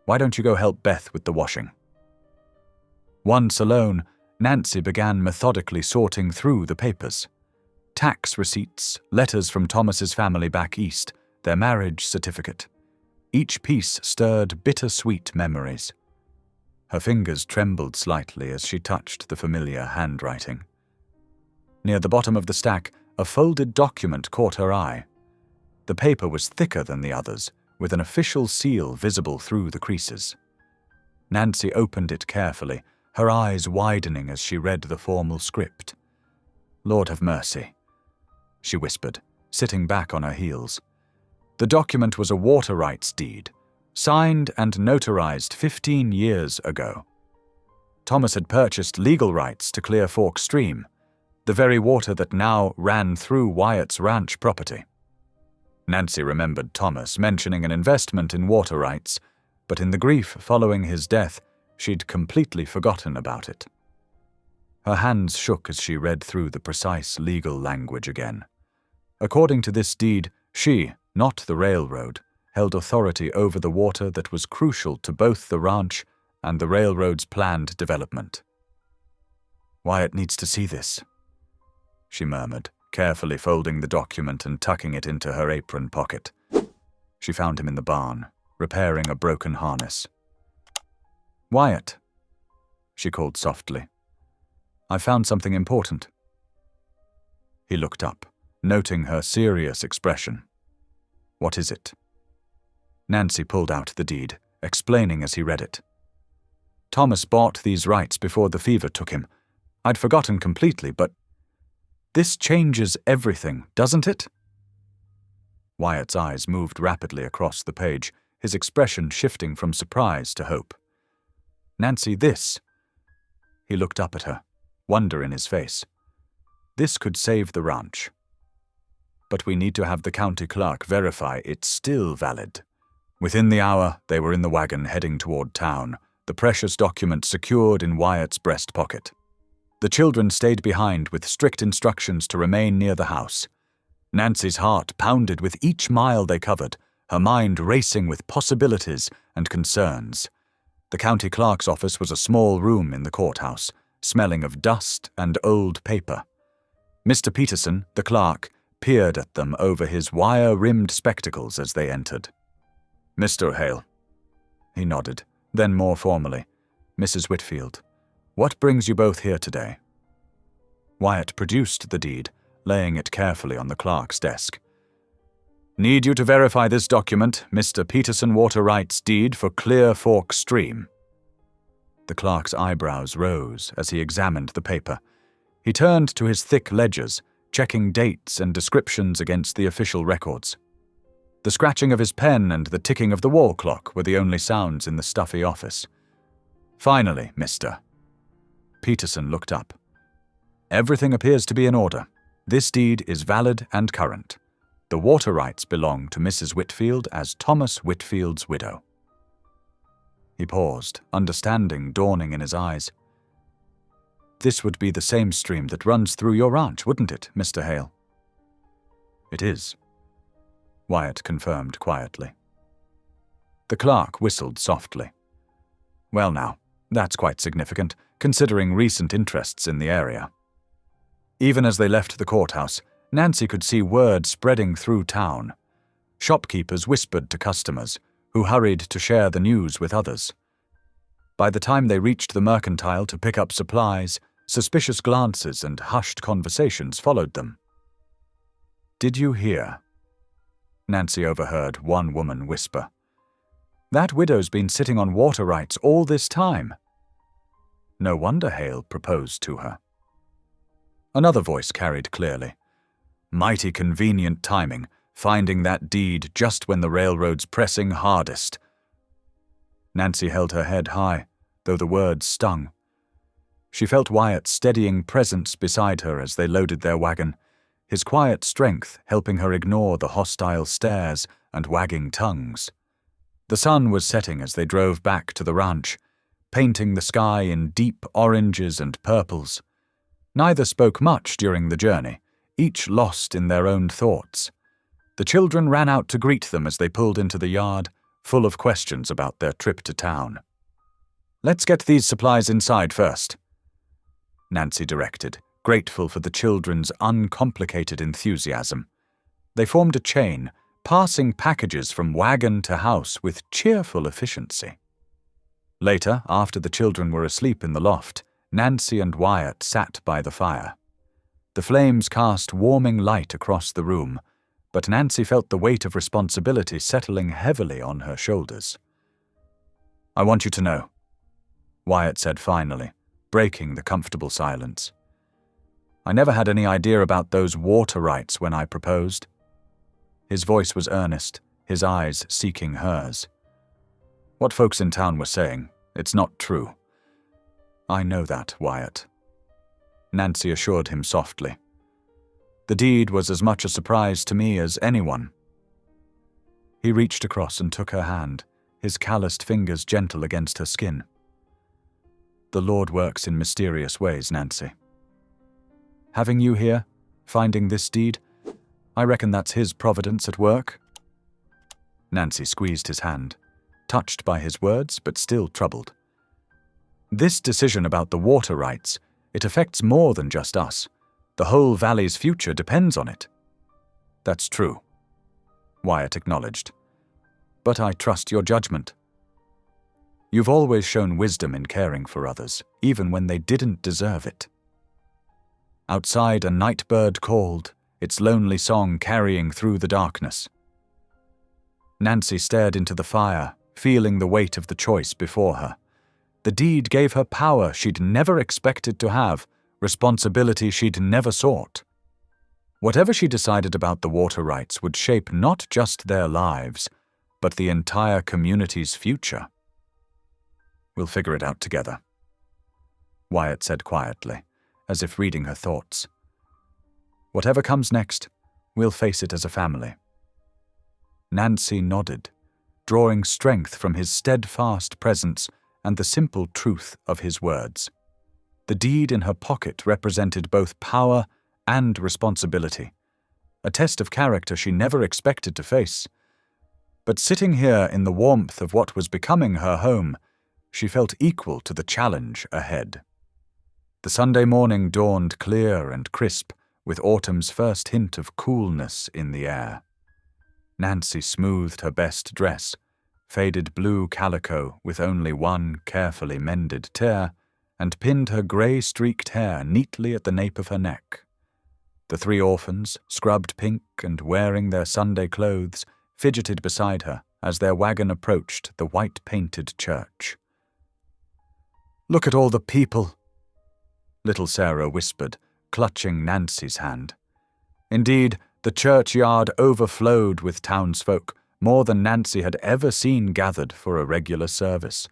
"Why don't you go help Beth with the washing?" Once alone, Nancy began methodically sorting through the papers. Tax receipts, letters from Thomas's family back east, their marriage certificate. Each piece stirred bittersweet memories. Her fingers trembled slightly as she touched the familiar handwriting. Near the bottom of the stack, a folded document caught her eye. The paper was thicker than the others, with an official seal visible through the creases. Nancy opened it carefully, her eyes widening as she read the formal script. "Lord have mercy," she whispered, sitting back on her heels. The document was a water rights deed, signed and notarized 15 years ago. Thomas had purchased legal rights to Clear Fork Stream, the very water that now ran through Wyatt's ranch property. Nancy remembered Thomas mentioning an investment in water rights, but in the grief following his death, she'd completely forgotten about it. Her hands shook as she read through the precise legal language again. According to this deed, she, not the railroad, held authority over the water that was crucial to both the ranch and the railroad's planned development. "Wyatt needs to see this," she murmured, carefully folding the document and tucking it into her apron pocket. She found him in the barn, repairing a broken harness. "Wyatt," she called softly. "I found something important." He looked up, noting her serious expression. "What is it?" Nancy pulled out the deed, explaining as he read it. "Thomas bought these rights before the fever took him. I'd forgotten completely, but this changes everything, doesn't it?" Wyatt's eyes moved rapidly across the page, his expression shifting from surprise to hope. "Nancy, this—" He looked up at her, wonder in his face. "This could save the ranch. But we need to have the county clerk verify it's still valid." Within the hour, they were in the wagon heading toward town, the precious document secured in Wyatt's breast pocket. The children stayed behind with strict instructions to remain near the house. Nancy's heart pounded with each mile they covered, her mind racing with possibilities and concerns. The county clerk's office was a small room in the courthouse, smelling of dust and old paper. Mr. Peterson, the clerk, peered at them over his wire-rimmed spectacles as they entered. "Mr. Hale." He nodded, then more formally, "Mrs. Whitfield, what brings you both here today?" Wyatt produced the deed, laying it carefully on the clerk's desk. "Need you to verify this document, Mr. Peterson Water Rights deed for Clear Fork Stream." The clerk's eyebrows rose as he examined the paper. He turned to his thick ledgers, checking dates and descriptions against the official records. The scratching of his pen and the ticking of the wall clock were the only sounds in the stuffy office. "Finally, Mr." Peterson looked up. "Everything appears to be in order. This deed is valid and current. The water rights belong to Mrs. Whitfield as Thomas Whitfield's widow." He paused, understanding dawning in his eyes. "This would be the same stream that runs through your ranch, wouldn't it, Mr. Hale?" "It is," Wyatt confirmed quietly. The clerk whistled softly. "Well now, that's quite significant, considering recent interests in the area." Even as they left the courthouse, Nancy could see word spreading through town. Shopkeepers whispered to customers, who hurried to share the news with others. By the time they reached the mercantile to pick up supplies, suspicious glances and hushed conversations followed them. "Did you hear?" Nancy overheard one woman whisper. "That widow's been sitting on water rights all this time." No wonder Hale proposed to her. Another voice carried clearly. "Mighty convenient timing, finding that deed just when the railroad's pressing hardest." Nancy held her head high, though the words stung. She felt Wyatt's steadying presence beside her as they loaded their wagon, his quiet strength helping her ignore the hostile stares and wagging tongues. The sun was setting as they drove back to the ranch, painting the sky in deep oranges and purples. Neither spoke much during the journey, each lost in their own thoughts. The children ran out to greet them as they pulled into the yard, full of questions about their trip to town. "Let's get these supplies inside first," Nancy directed, grateful for the children's uncomplicated enthusiasm. They formed a chain, passing packages from wagon to house with cheerful efficiency. Later, after the children were asleep in the loft, Nancy and Wyatt sat by the fire. The flames cast warming light across the room, but Nancy felt the weight of responsibility settling heavily on her shoulders. "I want you to know," Wyatt said finally, breaking the comfortable silence. "I never had any idea about those water rights when I proposed." His voice was earnest, his eyes seeking hers. "What folks in town were saying, it's not true." "I know that, Wyatt," Nancy assured him softly. "The deed was as much a surprise to me as anyone. He reached across and took her hand, his calloused fingers gentle against her skin. "The Lord works in mysterious ways, Nancy. Having you here, finding this deed, I reckon that's His providence at work." Nancy squeezed his hand, touched by his words but still troubled. "This decision about the water rights, it affects more than just us. The whole valley's future depends on it." "That's true," Wyatt acknowledged. "But I trust your judgment. You've always shown wisdom in caring for others, even when they didn't deserve it." Outside, a night bird called, its lonely song carrying through the darkness. Nancy stared into the fire, feeling the weight of the choice before her. The deed gave her power she'd never expected to have, responsibility she'd never sought. Whatever she decided about the water rights would shape not just their lives, but the entire community's future. "We'll figure it out together," Wyatt said quietly, as if reading her thoughts. "Whatever comes next, we'll face it as a family." Nancy nodded, drawing strength from his steadfast presence and the simple truth of his words. The deed in her pocket represented both power and responsibility, a test of character she never expected to face. But sitting here in the warmth of what was becoming her home, she felt equal to the challenge ahead. The Sunday morning dawned clear and crisp, with autumn's first hint of coolness in the air. Nancy smoothed her best dress, faded blue calico with only one carefully mended tear, and pinned her grey-streaked hair neatly at the nape of her neck. The three orphans, scrubbed pink and wearing their Sunday clothes, fidgeted beside her as their wagon approached the white-painted church. "Look at all the people," little Sarah whispered, clutching Nancy's hand. Indeed, the churchyard overflowed with townsfolk, more than Nancy had ever seen gathered for a regular service.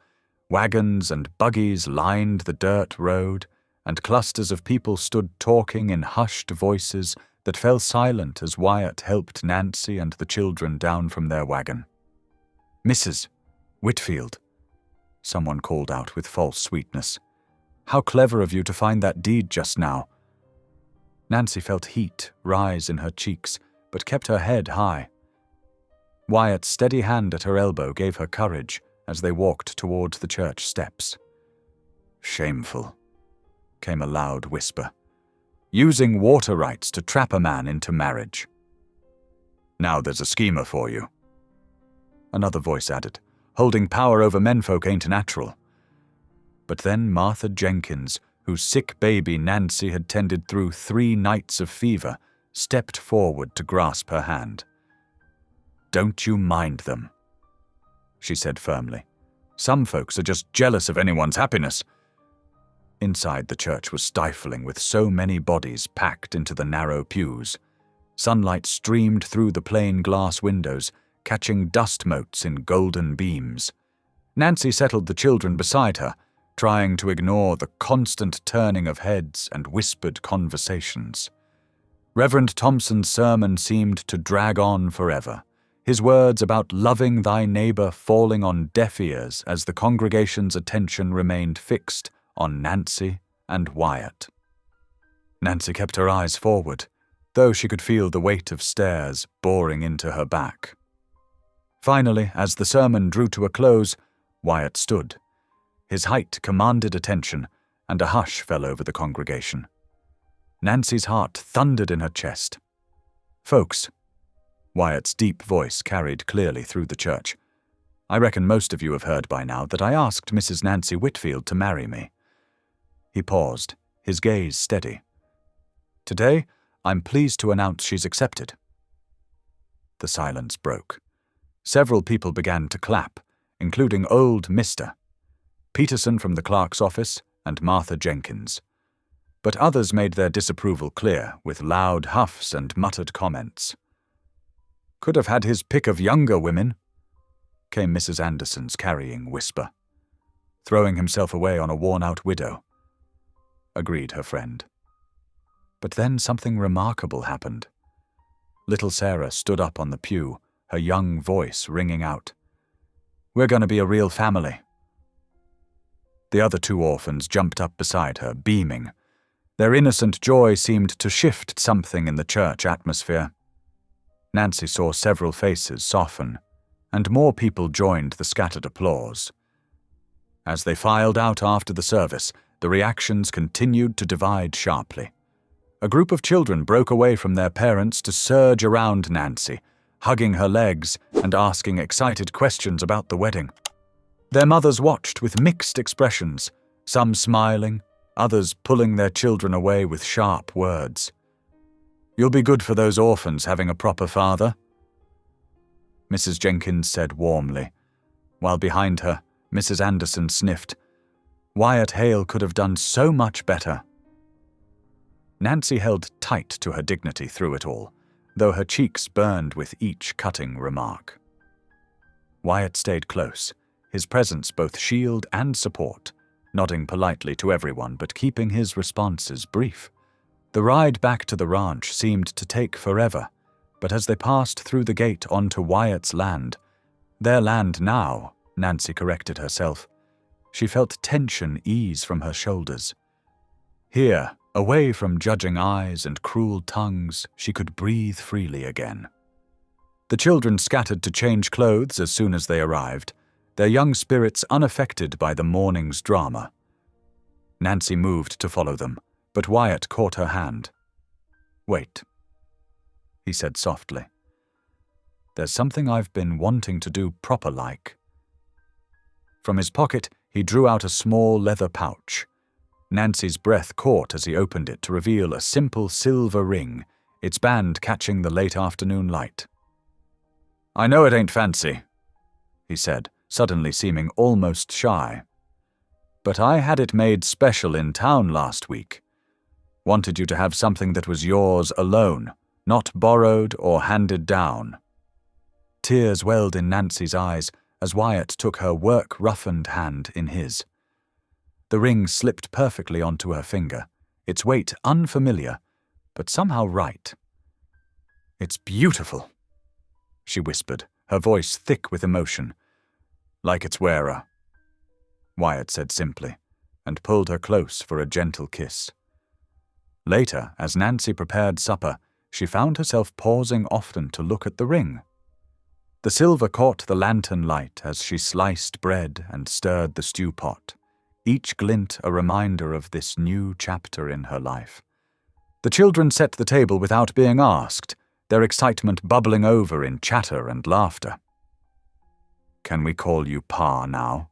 Wagons and buggies lined the dirt road, and clusters of people stood talking in hushed voices that fell silent as Wyatt helped Nancy and the children down from their wagon. "Mrs. Whitfield," someone called out with false sweetness. "How clever of you to find that deed just now." Nancy felt heat rise in her cheeks, but kept her head high. Wyatt's steady hand at her elbow gave her courage as they walked towards the church steps. "Shameful," came a loud whisper. "Using water rights to trap a man into marriage." "Now there's a schemer for you," another voice added. "Holding power over menfolk ain't natural." But then Martha Jenkins, whose sick baby Nancy had tended through 3 nights of fever, stepped forward to grasp her hand. "Don't you mind them," she said firmly. "Some folks are just jealous of anyone's happiness." Inside, the church was stifling with so many bodies packed into the narrow pews. Sunlight streamed through the plain glass windows, catching dust motes in golden beams. Nancy settled the children beside her, trying to ignore the constant turning of heads and whispered conversations. Reverend Thompson's sermon seemed to drag on forever, his words about loving thy neighbor falling on deaf ears as the congregation's attention remained fixed on Nancy and Wyatt. Nancy kept her eyes forward, though she could feel the weight of stares boring into her back. Finally, as the sermon drew to a close, Wyatt stood. His height commanded attention, and a hush fell over the congregation. Nancy's heart thundered in her chest. "Folks," Wyatt's deep voice carried clearly through the church, "I reckon most of you have heard by now that I asked Mrs. Nancy Whitfield to marry me." He paused, his gaze steady. "Today, I'm pleased to announce she's accepted." The silence broke. Several people began to clap, including old Mr. Peterson from the clerk's office and Martha Jenkins. But others made their disapproval clear with loud huffs and muttered comments. "Could have had his pick of younger women," came Mrs. Anderson's carrying whisper. "Throwing himself away on a worn-out widow," agreed her friend. But then something remarkable happened. Little Sarah stood up on the pew, her young voice ringing out. "We're going to be a real family." The other two orphans jumped up beside her, beaming. Their innocent joy seemed to shift something in the church atmosphere. Nancy saw several faces soften, and more people joined the scattered applause. As they filed out after the service, the reactions continued to divide sharply. A group of children broke away from their parents to surge around Nancy, hugging her legs and asking excited questions about the wedding. Their mothers watched with mixed expressions, some smiling, others pulling their children away with sharp words. "You'll be good for those orphans having a proper father," Mrs. Jenkins said warmly, while behind her, Mrs. Anderson sniffed. Wyatt Hale could have done so much better. Nancy held tight to her dignity through it all, though her cheeks burned with each cutting remark. Wyatt stayed close, his presence both shield and support, nodding politely to everyone but keeping his responses brief. The ride back to the ranch seemed to take forever, but as they passed through the gate onto Wyatt's land, their land now, Nancy corrected herself, she felt tension ease from her shoulders. Here, away from judging eyes and cruel tongues, she could breathe freely again. The children scattered to change clothes as soon as they arrived, their young spirits unaffected by the morning's drama. Nancy moved to follow them, but Wyatt caught her hand. "Wait," he said softly. "There's something I've been wanting to do proper-like." From his pocket, he drew out a small leather pouch. Nancy's breath caught as he opened it to reveal a simple silver ring, its band catching the late afternoon light. "I know it ain't fancy," he said, suddenly seeming almost shy. "But I had it made special in town last week. Wanted you to have something that was yours alone, not borrowed or handed down." Tears welled in Nancy's eyes as Wyatt took her work-roughened hand in his. The ring slipped perfectly onto her finger, its weight unfamiliar, but somehow right. "It's beautiful," she whispered, her voice thick with emotion. "Like its wearer," Wyatt said simply, and pulled her close for a gentle kiss. Later, as Nancy prepared supper, she found herself pausing often to look at the ring. The silver caught the lantern light as she sliced bread and stirred the stew pot, each glint a reminder of this new chapter in her life. The children set the table without being asked, their excitement bubbling over in chatter and laughter. "Can we call you Pa now?"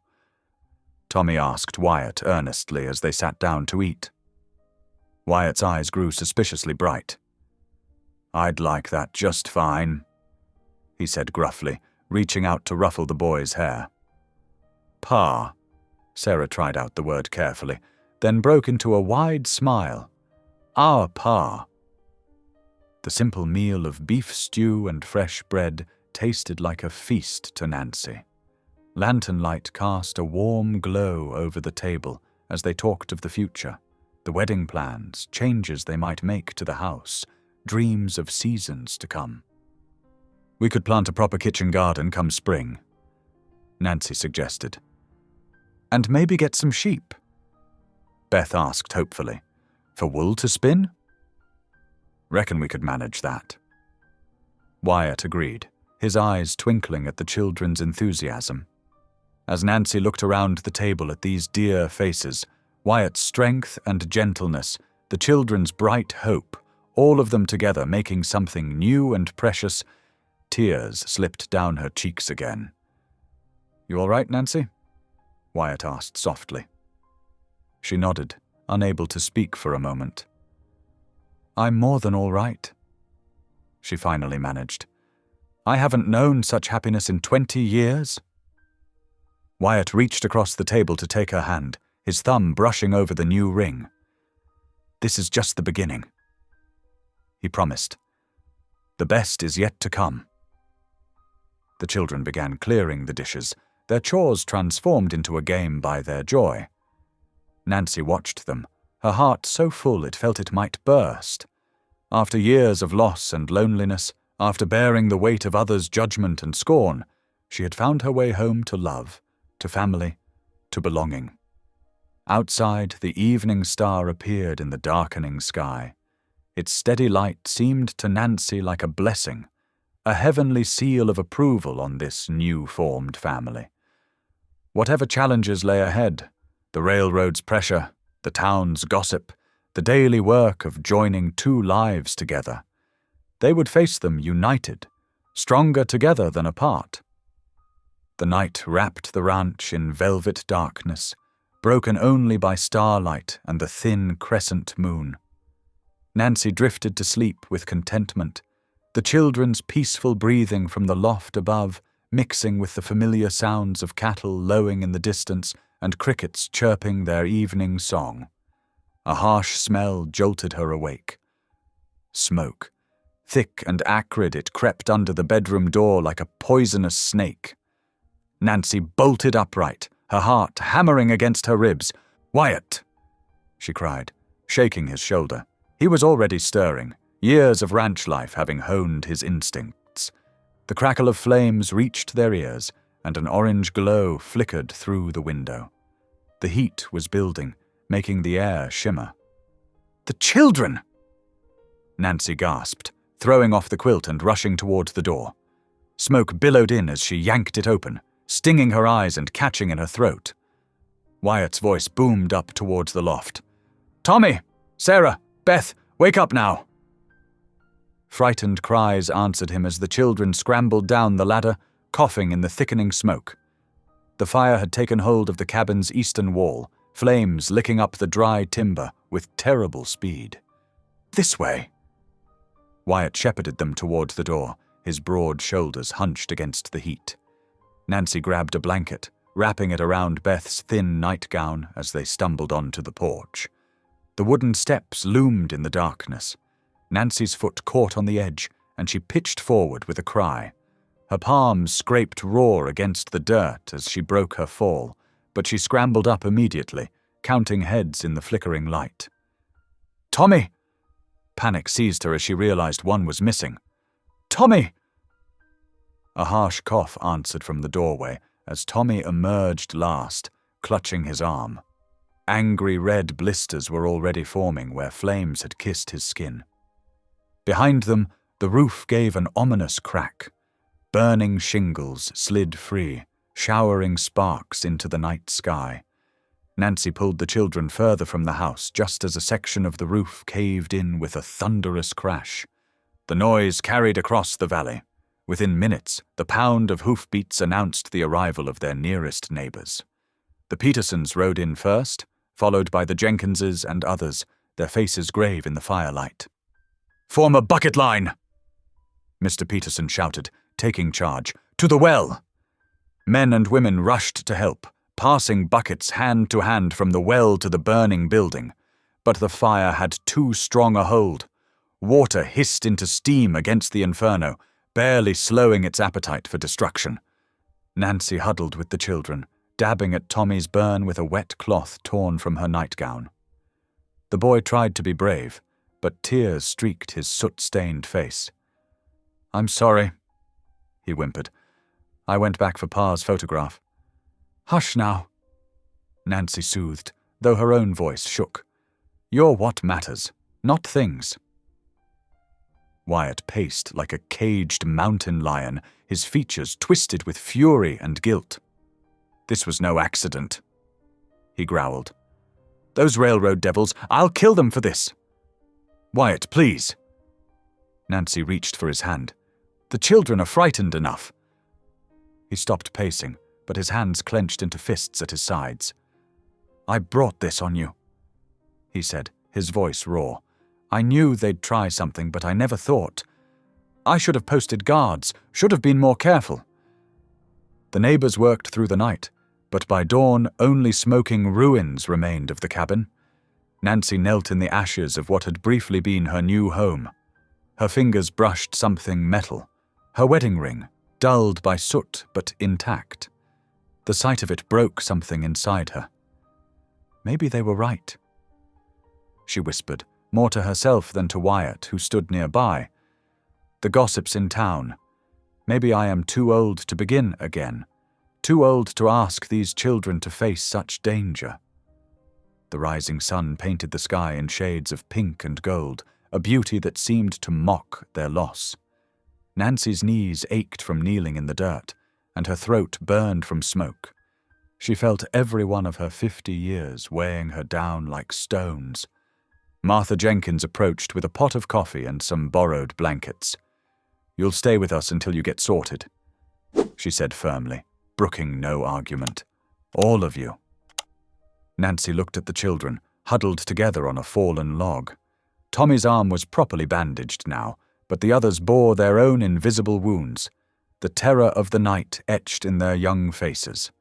Tommy asked Wyatt earnestly as they sat down to eat. Wyatt's eyes grew suspiciously bright. "I'd like that just fine," he said gruffly, reaching out to ruffle the boy's hair. "Pa," Sarah tried out the word carefully, then broke into a wide smile. "Our Pa." The simple meal of beef stew and fresh bread tasted like a feast to Nancy. Lantern light cast a warm glow over the table as they talked of the future, the wedding plans, changes they might make to the house, dreams of seasons to come. "We could plant a proper kitchen garden come spring," Nancy suggested. "And maybe get some sheep," Beth asked hopefully. "For wool to spin?" "Reckon we could manage that." Wyatt agreed, his eyes twinkling at the children's enthusiasm. As Nancy looked around the table at these dear faces, Wyatt's strength and gentleness, the children's bright hope, all of them together making something new and precious, tears slipped down her cheeks again. "You all right, Nancy?" Wyatt asked softly. She nodded, unable to speak for a moment. "I'm more than all right," she finally managed. "I haven't known such happiness in 20 years. Wyatt reached across the table to take her hand, his thumb brushing over the new ring. "This is just the beginning," he promised. "The best is yet to come." The children began clearing the dishes, their chores transformed into a game by their joy. Nancy watched them, her heart so full it felt it might burst. After years of loss and loneliness, After bearing the weight of others' judgment and scorn, she had found her way home to love, to family, to belonging. Outside, the evening star appeared in the darkening sky. Its steady light seemed to Nancy like a blessing, a heavenly seal of approval on this new-formed family. Whatever challenges lay ahead, the railroad's pressure, the town's gossip, the daily work of joining two lives together, they would face them united, stronger together than apart. The night wrapped the ranch in velvet darkness, broken only by starlight and the thin crescent moon. Nancy drifted to sleep with contentment, the children's peaceful breathing from the loft above mixing with the familiar sounds of cattle lowing in the distance and crickets chirping their evening song. A harsh smell jolted her awake. Smoke. Thick and acrid, it crept under the bedroom door like a poisonous snake. Nancy bolted upright, her heart hammering against her ribs. "Wyatt!" she cried, shaking his shoulder. He was already stirring, years of ranch life having honed his instincts. The crackle of flames reached their ears, and an orange glow flickered through the window. The heat was building, making the air shimmer. "The children!" Nancy gasped, throwing off the quilt and rushing toward the door. Smoke billowed in as she yanked it open, stinging her eyes and catching in her throat. Wyatt's voice boomed up towards the loft. "Tommy! Sarah! Beth! Wake up now!" Frightened cries answered him as the children scrambled down the ladder, coughing in the thickening smoke. The fire had taken hold of the cabin's eastern wall, flames licking up the dry timber with terrible speed. "This way!" Wyatt shepherded them toward the door, his broad shoulders hunched against the heat. Nancy grabbed a blanket, wrapping it around Beth's thin nightgown as they stumbled onto the porch. The wooden steps loomed in the darkness. Nancy's foot caught on the edge, and she pitched forward with a cry. Her palms scraped raw against the dirt as she broke her fall, but she scrambled up immediately, counting heads in the flickering light. "Tommy!" Panic seized her as she realized one was missing. "Tommy!" A harsh cough answered from the doorway as Tommy emerged last, clutching his arm. Angry red blisters were already forming where flames had kissed his skin. Behind them, the roof gave an ominous crack. Burning shingles slid free, showering sparks into the night sky. Nancy pulled the children further from the house just as a section of the roof caved in with a thunderous crash. The noise carried across the valley. Within minutes, the pound of hoofbeats announced the arrival of their nearest neighbors. The Petersons rode in first, followed by the Jenkinses and others, their faces grave in the firelight. "Form a bucket line!" Mr. Peterson shouted, taking charge. "To the well!" Men and women rushed to help, passing buckets hand to hand from the well to the burning building. But the fire had too strong a hold. Water hissed into steam against the inferno, barely slowing its appetite for destruction. Nancy huddled with the children, dabbing at Tommy's burn with a wet cloth torn from her nightgown. The boy tried to be brave, but tears streaked his soot-stained face. "I'm sorry," he whimpered. "I went back for Pa's photograph." "Hush now," Nancy soothed, though her own voice shook. "You're what matters, not things." Wyatt paced like a caged mountain lion, his features twisted with fury and guilt. "This was no accident," he growled. "Those railroad devils, I'll kill them for this." "Wyatt, please." Nancy reached for his hand. "The children are frightened enough." He stopped pacing, but his hands clenched into fists at his sides. "I brought this on you," he said, his voice raw. "I knew they'd try something, but I never thought. I should have posted guards, should have been more careful." The neighbors worked through the night, but by dawn only smoking ruins remained of the cabin. Nancy knelt in the ashes of what had briefly been her new home. Her fingers brushed something metal, her wedding ring, dulled by soot but intact. The sight of it broke something inside her. Maybe they were right, she whispered, more to herself than to Wyatt, who stood nearby. The gossips in town. Maybe I am too old to begin again, too old to ask these children to face such danger. The rising sun painted the sky in shades of pink and gold, a beauty that seemed to mock their loss. Nancy's knees ached from kneeling in the dirt, and her throat burned from smoke. She felt every one of her 50 years weighing her down like stones. Martha Jenkins approached with a pot of coffee and some borrowed blankets. "You'll stay with us until you get sorted," she said firmly, brooking no argument. "All of you." Nancy looked at the children, huddled together on a fallen log. Tommy's arm was properly bandaged now, but the others bore their own invisible wounds, the terror of the night etched in their young faces.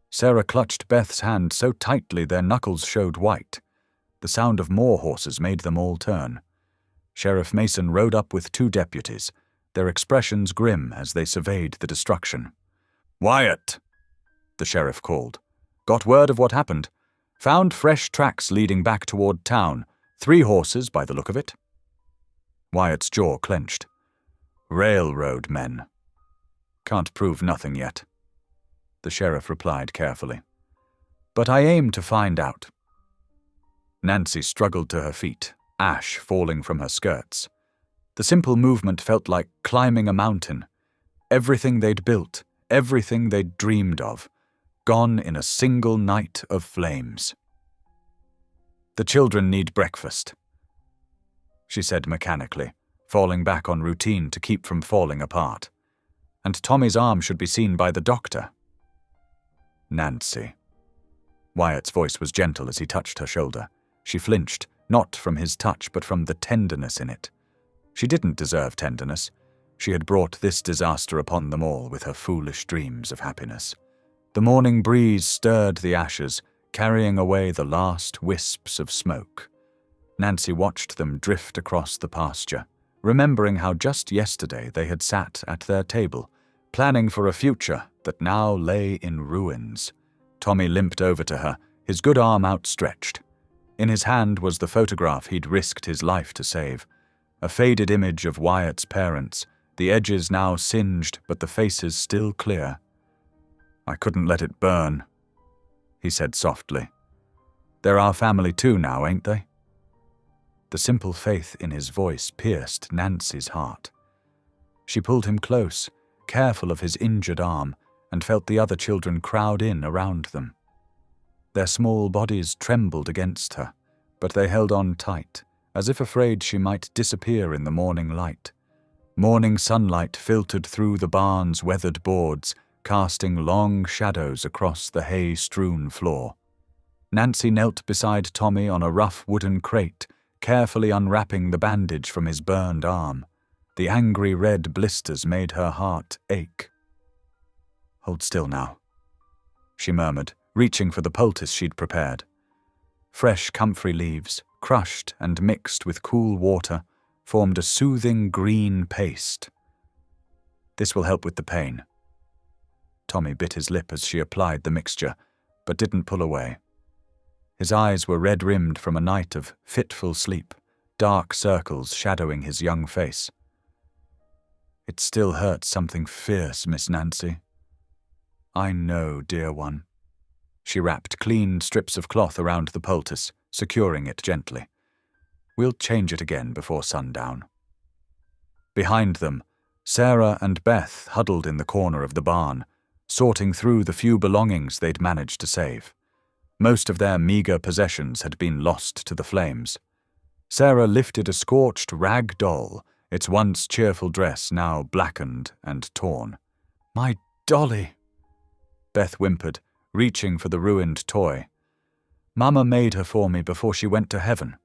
Sarah clutched Beth's hand so tightly their knuckles showed white. The sound of more horses made them all turn. Sheriff Mason rode up with 2 deputies, their expressions grim as they surveyed the destruction. "Wyatt," the sheriff called. "Got word of what happened. Found fresh tracks leading back toward town. 3 horses by the look of it." Wyatt's jaw clenched. "Railroad men." "Can't prove nothing yet," the sheriff replied carefully. "But I aim to find out." Nancy struggled to her feet, ash falling from her skirts. The simple movement felt like climbing a mountain. Everything they'd built, everything they'd dreamed of, gone in a single night of flames. "The children need breakfast," she said mechanically, falling back on routine to keep from falling apart. "And Tommy's arm should be seen by the doctor." "Nancy." Wyatt's voice was gentle as he touched her shoulder. She flinched, not from his touch but from the tenderness in it. She didn't deserve tenderness. She had brought this disaster upon them all with her foolish dreams of happiness. The morning breeze stirred the ashes, carrying away the last wisps of smoke. Nancy watched them drift across the pasture, remembering how just yesterday they had sat at their table, planning for a future that now lay in ruins. Tommy limped over to her, his good arm outstretched. In his hand was the photograph he'd risked his life to save, a faded image of Wyatt's parents, the edges now singed but the faces still clear. "I couldn't let it burn," he said softly. "They're our family too now, ain't they?" The simple faith in his voice pierced Nancy's heart. She pulled him close, careful of his injured arm, and felt the other children crowd in around them. Their small bodies trembled against her, but they held on tight, as if afraid she might disappear in the morning light. Morning sunlight filtered through the barn's weathered boards, casting long shadows across the hay-strewn floor. Nancy knelt beside Tommy on a rough wooden crate, carefully unwrapping the bandage from his burned arm. The angry red blisters made her heart ache. "Hold still now," she murmured, reaching for the poultice she'd prepared. Fresh comfrey leaves, crushed and mixed with cool water, formed a soothing green paste. "This will help with the pain." Tommy bit his lip as she applied the mixture, but didn't pull away. His eyes were red-rimmed from a night of fitful sleep, dark circles shadowing his young face. "It still hurts something fierce, Miss Nancy." "I know, dear one." She wrapped clean strips of cloth around the poultice, securing it gently. "We'll change it again before sundown." Behind them, Sarah and Beth huddled in the corner of the barn, sorting through the few belongings they'd managed to save. Most of their meager possessions had been lost to the flames. Sarah lifted a scorched rag doll, its once cheerful dress now blackened and torn. "My dolly," Beth whimpered, reaching for the ruined toy. "Mama made her for me before she went to heaven."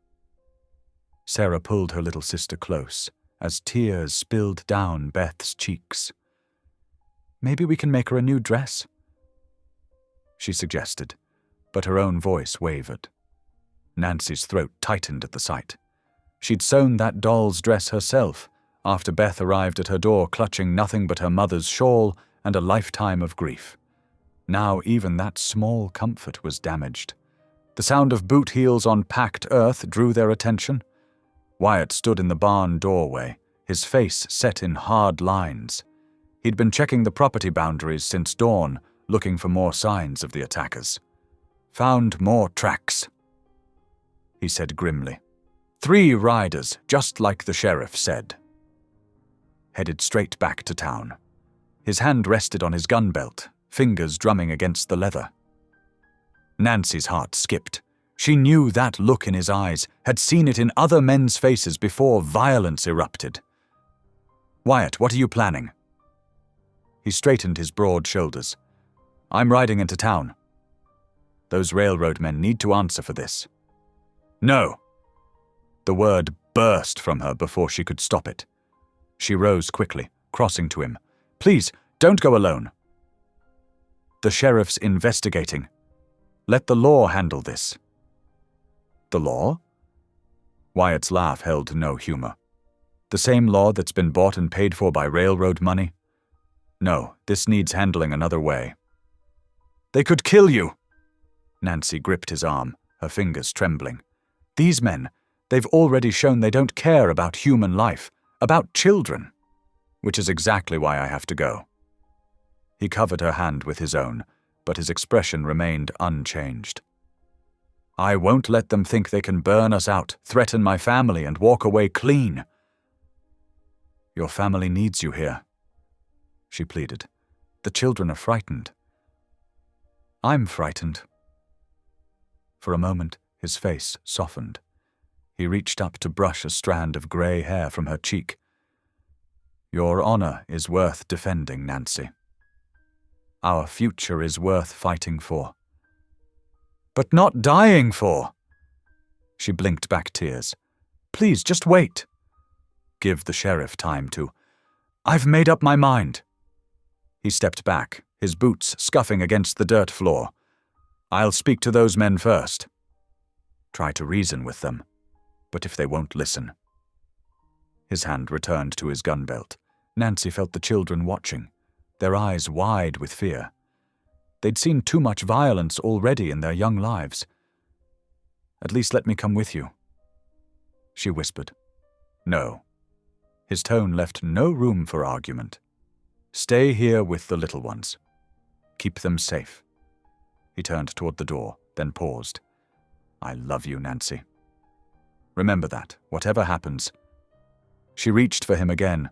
Sarah pulled her little sister close, as tears spilled down Beth's cheeks. "Maybe we can make her a new dress," she suggested, but her own voice wavered. Nancy's throat tightened at the sight. She'd sewn that doll's dress herself, after Beth arrived at her door clutching nothing but her mother's shawl and a lifetime of grief. Now even that small comfort was damaged. The sound of boot heels on packed earth drew their attention. Wyatt stood in the barn doorway, his face set in hard lines. He'd been checking the property boundaries since dawn, looking for more signs of the attackers. "Found more tracks," he said grimly. 3 riders, just like the sheriff said. Headed straight back to town. His hand rested on his gun belt, fingers drumming against the leather. Nancy's heart skipped. She knew that look in his eyes, had seen it in other men's faces before violence erupted. "Wyatt, what are you planning?" He straightened his broad shoulders. "I'm riding into town. Those railroad men need to answer for this." "No!" The word burst from her before she could stop it. She rose quickly, crossing to him. "Please, don't go alone." "The sheriff's investigating. Let the law handle this." "The law?" Wyatt's laugh held no humor. "The same law that's been bought and paid for by railroad money? No, this needs handling another way." "They could kill you!" Nancy gripped his arm, her fingers trembling. "These men, they've already shown they don't care about human life, about children. Which is exactly why I have to go." He covered her hand with his own, but his expression remained unchanged. "I won't let them think they can burn us out, threaten my family, and walk away clean." "Your family needs you here," she pleaded. "The children are frightened." "I'm frightened." For a moment, his face softened. He reached up to brush a strand of grey hair from her cheek. "Your honor is worth defending, Nancy. Our future is worth fighting for." "But not dying for!" She blinked back tears. "Please, just wait." "Give the sheriff time to—" "I've made up my mind." He stepped back, his boots scuffing against the dirt floor. "I'll speak to those men first. Try to reason with them, but if they won't listen." His hand returned to his gun belt. Nancy felt the children watching, their eyes wide with fear. They'd seen too much violence already in their young lives. "At least let me come with you," she whispered. "No." His tone left no room for argument. "Stay here with the little ones. Keep them safe." He turned toward the door, then paused. "I love you, Nancy. Remember that, whatever happens." She reached for him again,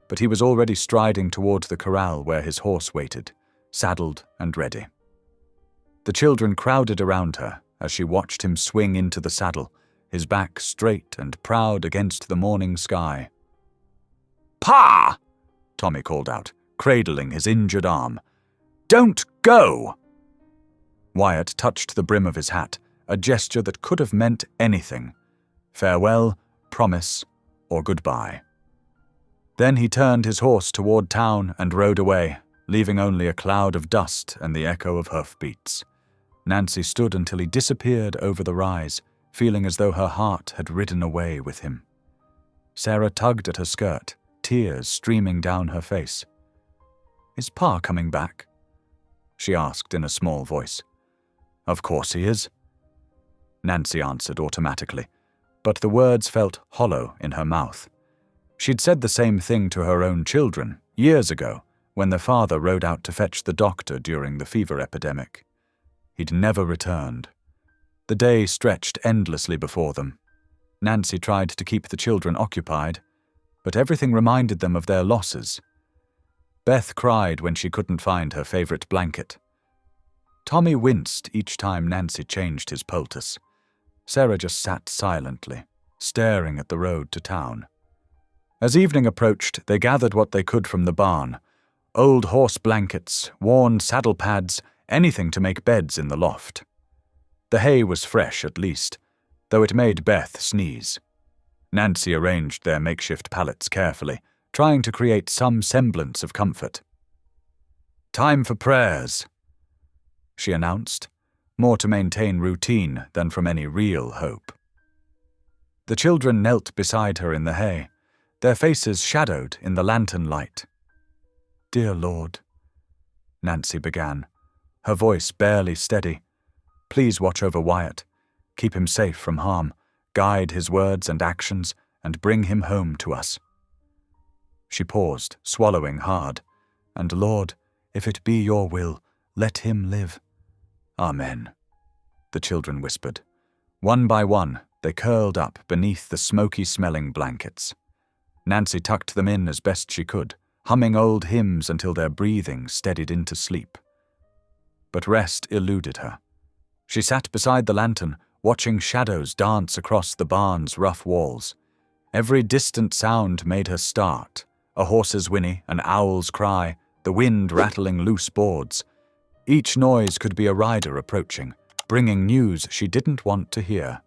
but he was already striding toward the corral where his horse waited, saddled and ready. The children crowded around her as she watched him swing into the saddle, his back straight and proud against the morning sky. "Pa!" Tommy called out, cradling his injured arm. "Don't go!" Wyatt touched the brim of his hat, a gesture that could have meant anything. Farewell, promise, or goodbye. Then he turned his horse toward town and rode away, leaving only a cloud of dust and the echo of hoofbeats. Nancy stood until he disappeared over the rise, feeling as though her heart had ridden away with him. Sarah tugged at her skirt, tears streaming down her face. "Is Pa coming back?" she asked in a small voice. "Of course he is," Nancy answered automatically, but the words felt hollow in her mouth. She'd said the same thing to her own children, years ago, when their father rode out to fetch the doctor during the fever epidemic. He'd never returned. The day stretched endlessly before them. Nancy tried to keep the children occupied, but everything reminded them of their losses. Beth cried when she couldn't find her favorite blanket. Tommy winced each time Nancy changed his poultice. Sarah just sat silently, staring at the road to town. As evening approached, they gathered what they could from the barn. Old horse blankets, worn saddle pads, anything to make beds in the loft. The hay was fresh at least, though it made Beth sneeze. Nancy arranged their makeshift pallets carefully, trying to create some semblance of comfort. "Time for prayers," she announced, more to maintain routine than from any real hope. The children knelt beside her in the hay, their faces shadowed in the lantern light. "Dear Lord," Nancy began, her voice barely steady. "Please watch over Wyatt, keep him safe from harm, guide his words and actions, and bring him home to us." She paused, swallowing hard. "And Lord, if it be your will, let him live." "Amen," the children whispered. One by one, they curled up beneath the smoky-smelling blankets. Nancy tucked them in as best she could, humming old hymns until their breathing steadied into sleep. But rest eluded her. She sat beside the lantern, watching shadows dance across the barn's rough walls. Every distant sound made her start: a horse's whinny, an owl's cry, the wind rattling loose boards. Each noise could be a rider approaching, bringing news she didn't want to hear.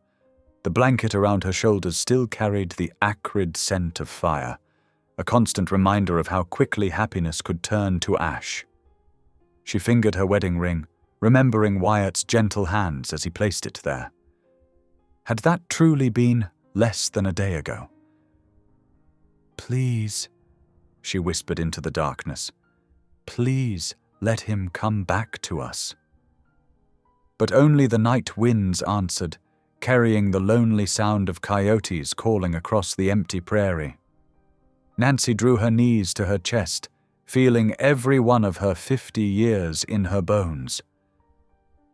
The blanket around her shoulders still carried the acrid scent of fire, a constant reminder of how quickly happiness could turn to ash. She fingered her wedding ring, remembering Wyatt's gentle hands as he placed it there. Had that truly been less than a day ago? "Please," she whispered into the darkness, "please let him come back to us." But only the night winds answered, carrying the lonely sound of coyotes calling across the empty prairie. Nancy drew her knees to her chest, feeling every one of her 50 years in her bones.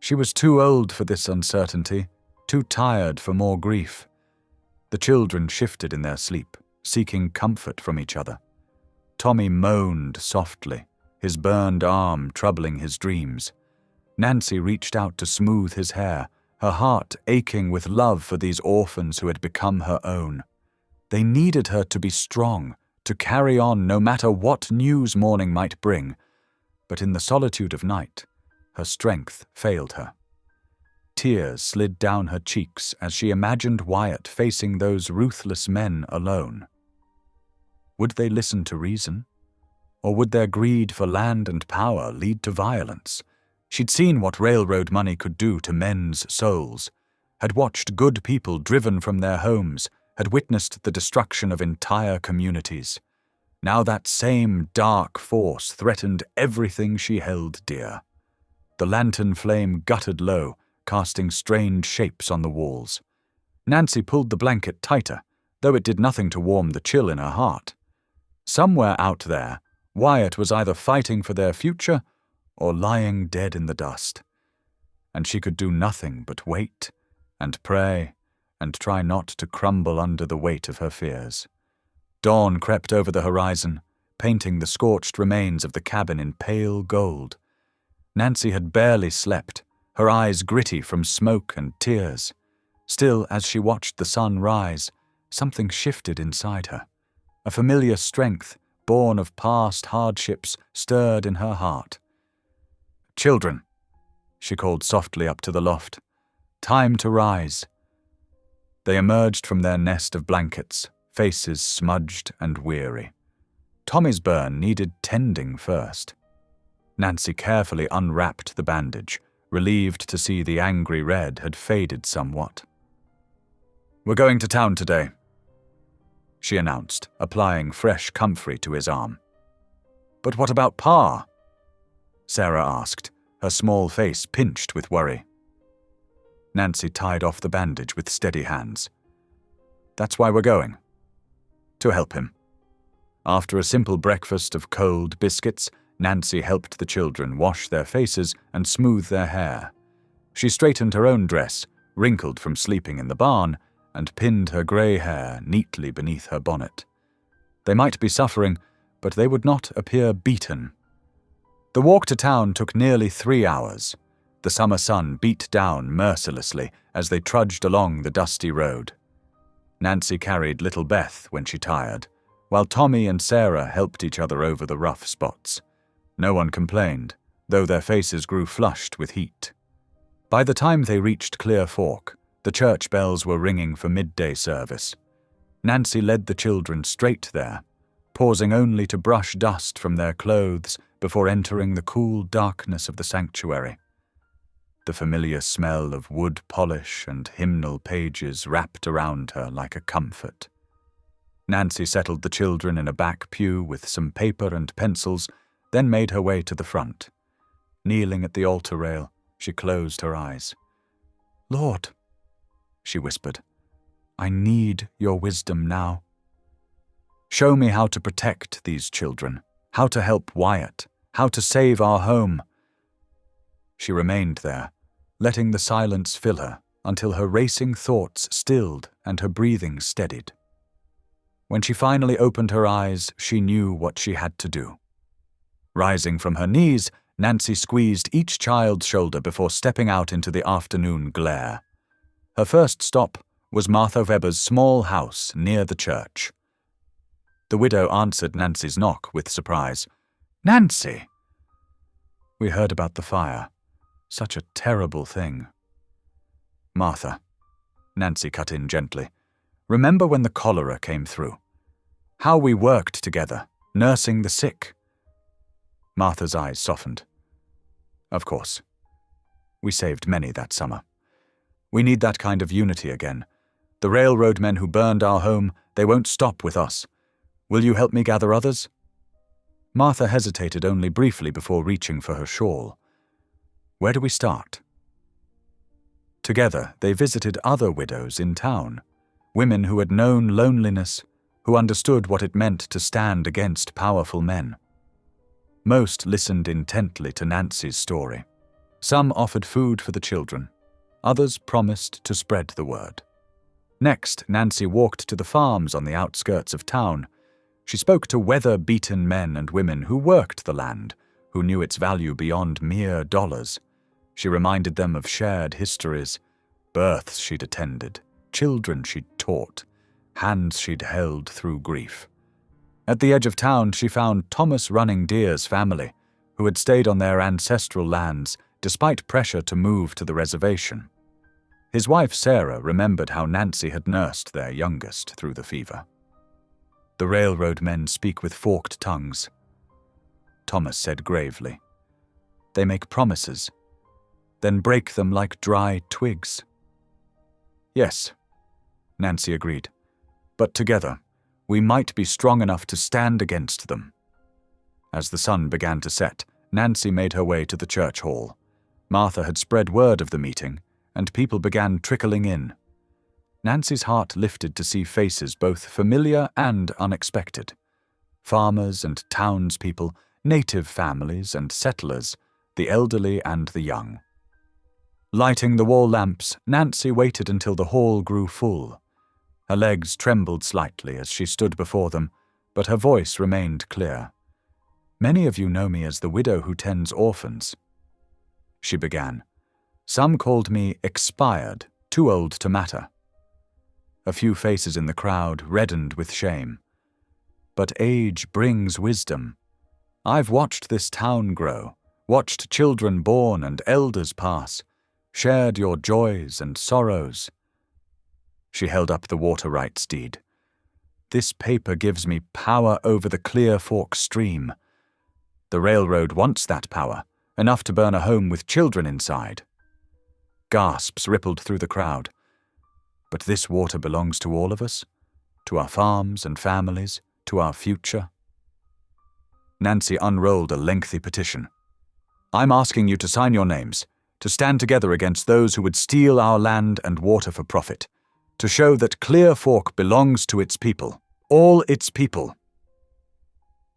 She was too old for this uncertainty, too tired for more grief. The children shifted in their sleep, seeking comfort from each other. Tommy moaned softly, his burned arm troubling his dreams. Nancy reached out to smooth his hair, her heart aching with love for these orphans who had become her own. They needed her to be strong, to carry on no matter what news morning might bring. But in the solitude of night, her strength failed her. Tears slid down her cheeks as she imagined Wyatt facing those ruthless men alone. Would they listen to reason? Or would their greed for land and power lead to violence? She'd seen what railroad money could do to men's souls, had watched good people driven from their homes, had witnessed the destruction of entire communities. Now that same dark force threatened everything she held dear. The lantern flame guttered low, casting strange shapes on the walls. Nancy pulled the blanket tighter, though it did nothing to warm the chill in her heart. Somewhere out there, Wyatt was either fighting for their future or lying dead in the dust. And she could do nothing but wait and pray and try not to crumble under the weight of her fears. Dawn crept over the horizon, painting the scorched remains of the cabin in pale gold. Nancy had barely slept, her eyes gritty from smoke and tears. Still, as she watched the sun rise, something shifted inside her. A familiar strength, born of past hardships, stirred in her heart. "Children," she called softly up to the loft. "Time to rise." They emerged from their nest of blankets, faces smudged and weary. Tommy's burn needed tending first. Nancy carefully unwrapped the bandage, relieved to see the angry red had faded somewhat. "We're going to town today," she announced, applying fresh comfrey to his arm. "But what about Pa?" Sarah asked, her small face pinched with worry. Nancy tied off the bandage with steady hands. "That's why we're going. To help him." After a simple breakfast of cold biscuits, Nancy helped the children wash their faces and smooth their hair. She straightened her own dress, wrinkled from sleeping in the barn, and pinned her grey hair neatly beneath her bonnet. They might be suffering, but they would not appear beaten. The walk to town took nearly 3 hours. The summer sun beat down mercilessly as they trudged along the dusty road. Nancy carried little Beth when she tired, while Tommy and Sarah helped each other over the rough spots. No one complained, though their faces grew flushed with heat. By the time they reached Clear Fork, the church bells were ringing for midday service. Nancy led the children straight there, pausing only to brush dust from their clothes before entering the cool darkness of the sanctuary. The familiar smell of wood polish and hymnal pages wrapped around her like a comfort. Nancy settled the children in a back pew with some paper and pencils, then made her way to the front. Kneeling at the altar rail, she closed her eyes. "Lord," she whispered, "I need your wisdom now." Show me how to protect these children, how to help Wyatt, how to save our home." She remained there, letting the silence fill her until her racing thoughts stilled and her breathing steadied. When she finally opened her eyes, she knew what she had to do. Rising from her knees, Nancy squeezed each child's shoulder before stepping out into the afternoon glare. Her first stop was Martha Weber's small house near the church. The widow answered Nancy's knock with surprise. "Nancy!" "We heard about the fire. Such a terrible thing." "Martha," Nancy cut in gently, "remember when the cholera came through? How we worked together, nursing the sick?" Martha's eyes softened. "Of course. We saved many that summer. We need that kind of unity again. The railroad men who burned our home, they won't stop with us. Will you help me gather others?" Martha hesitated only briefly before reaching for her shawl. "Where do we start?" Together, they visited other widows in town, women who had known loneliness, who understood what it meant to stand against powerful men. Most listened intently to Nancy's story. Some offered food for the children. Others promised to spread the word. Next, Nancy walked to the farms on the outskirts of town. She spoke to weather-beaten men and women who worked the land, who knew its value beyond mere dollars. She reminded them of shared histories, births she'd attended, children she'd taught, hands she'd held through grief. At the edge of town, she found Thomas Running Deer's family, who had stayed on their ancestral lands despite pressure to move to the reservation. His wife Sarah remembered how Nancy had nursed their youngest through the fever. "The railroad men speak with forked tongues," Thomas said gravely. "They make promises, then break them like dry twigs." "Yes," Nancy agreed, "but together, we might be strong enough to stand against them." As the sun began to set, Nancy made her way to the church hall. Martha had spread word of the meeting, and people began trickling in. Nancy's heart lifted to see faces both familiar and unexpected. Farmers and townspeople, native families and settlers, the elderly and the young. Lighting the wall lamps, Nancy waited until the hall grew full. Her legs trembled slightly as she stood before them, but her voice remained clear. "Many of you know me as the widow who tends orphans," she began. "Some called me expired, too old to matter." A few faces in the crowd reddened with shame. "But age brings wisdom. I've watched this town grow, watched children born and elders pass, shared your joys and sorrows." She held up the water rights deed. "This paper gives me power over the Clear Fork stream. The railroad wants that power, enough to burn a home with children inside." Gasps rippled through the crowd. "But this water belongs to all of us, to our farms and families, to our future." Nancy unrolled a lengthy petition. "I'm asking you to sign your names, to stand together against those who would steal our land and water for profit, to show that Clear Fork belongs to its people, all its people."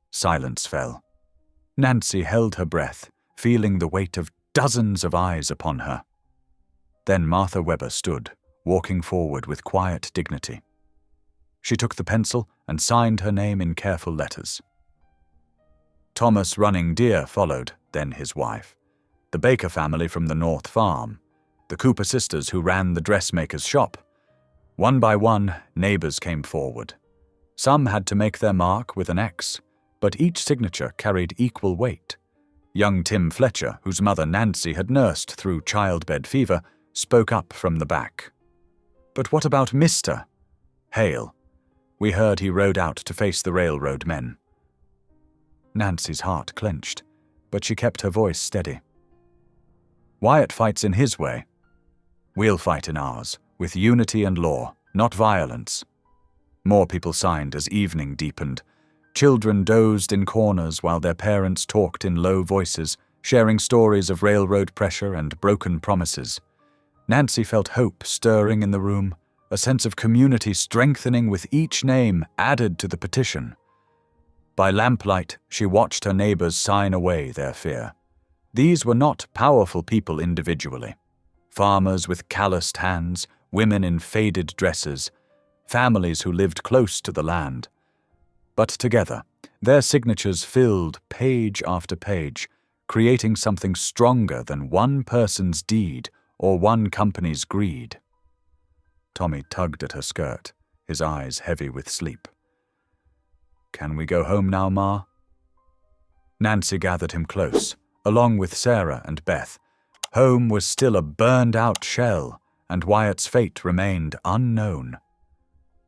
Silence fell. Nancy held her breath, feeling the weight of dozens of eyes upon her. Then Martha Weber stood, walking forward with quiet dignity. She took the pencil and signed her name in careful letters. Thomas Running Deer followed, then his wife, the Baker family from the North Farm, the Cooper sisters who ran the dressmaker's shop. One by one, neighbors came forward. Some had to make their mark with an X, but each signature carried equal weight. Young Tim Fletcher, whose mother Nancy had nursed through childbed fever, spoke up from the back. "But what about Mr. Hale? We heard he rode out to face the railroad men." Nancy's heart clenched, but she kept her voice steady. "Wyatt fights in his way. We'll fight in ours, with unity and law, not violence." More people signed as evening deepened. Children dozed in corners while their parents talked in low voices, sharing stories of railroad pressure and broken promises. Nancy felt hope stirring in the room, a sense of community strengthening with each name added to the petition. By lamplight, she watched her neighbors sign away their fear. These were not powerful people individually. Farmers with calloused hands, women in faded dresses, families who lived close to the land. But together, their signatures filled page after page, creating something stronger than one person's deed or one company's greed. Tommy tugged at her skirt, his eyes heavy with sleep. "Can we go home now, Ma?" Nancy gathered him close, along with Sarah and Beth. Home was still a burned-out shell, and Wyatt's fate remained unknown.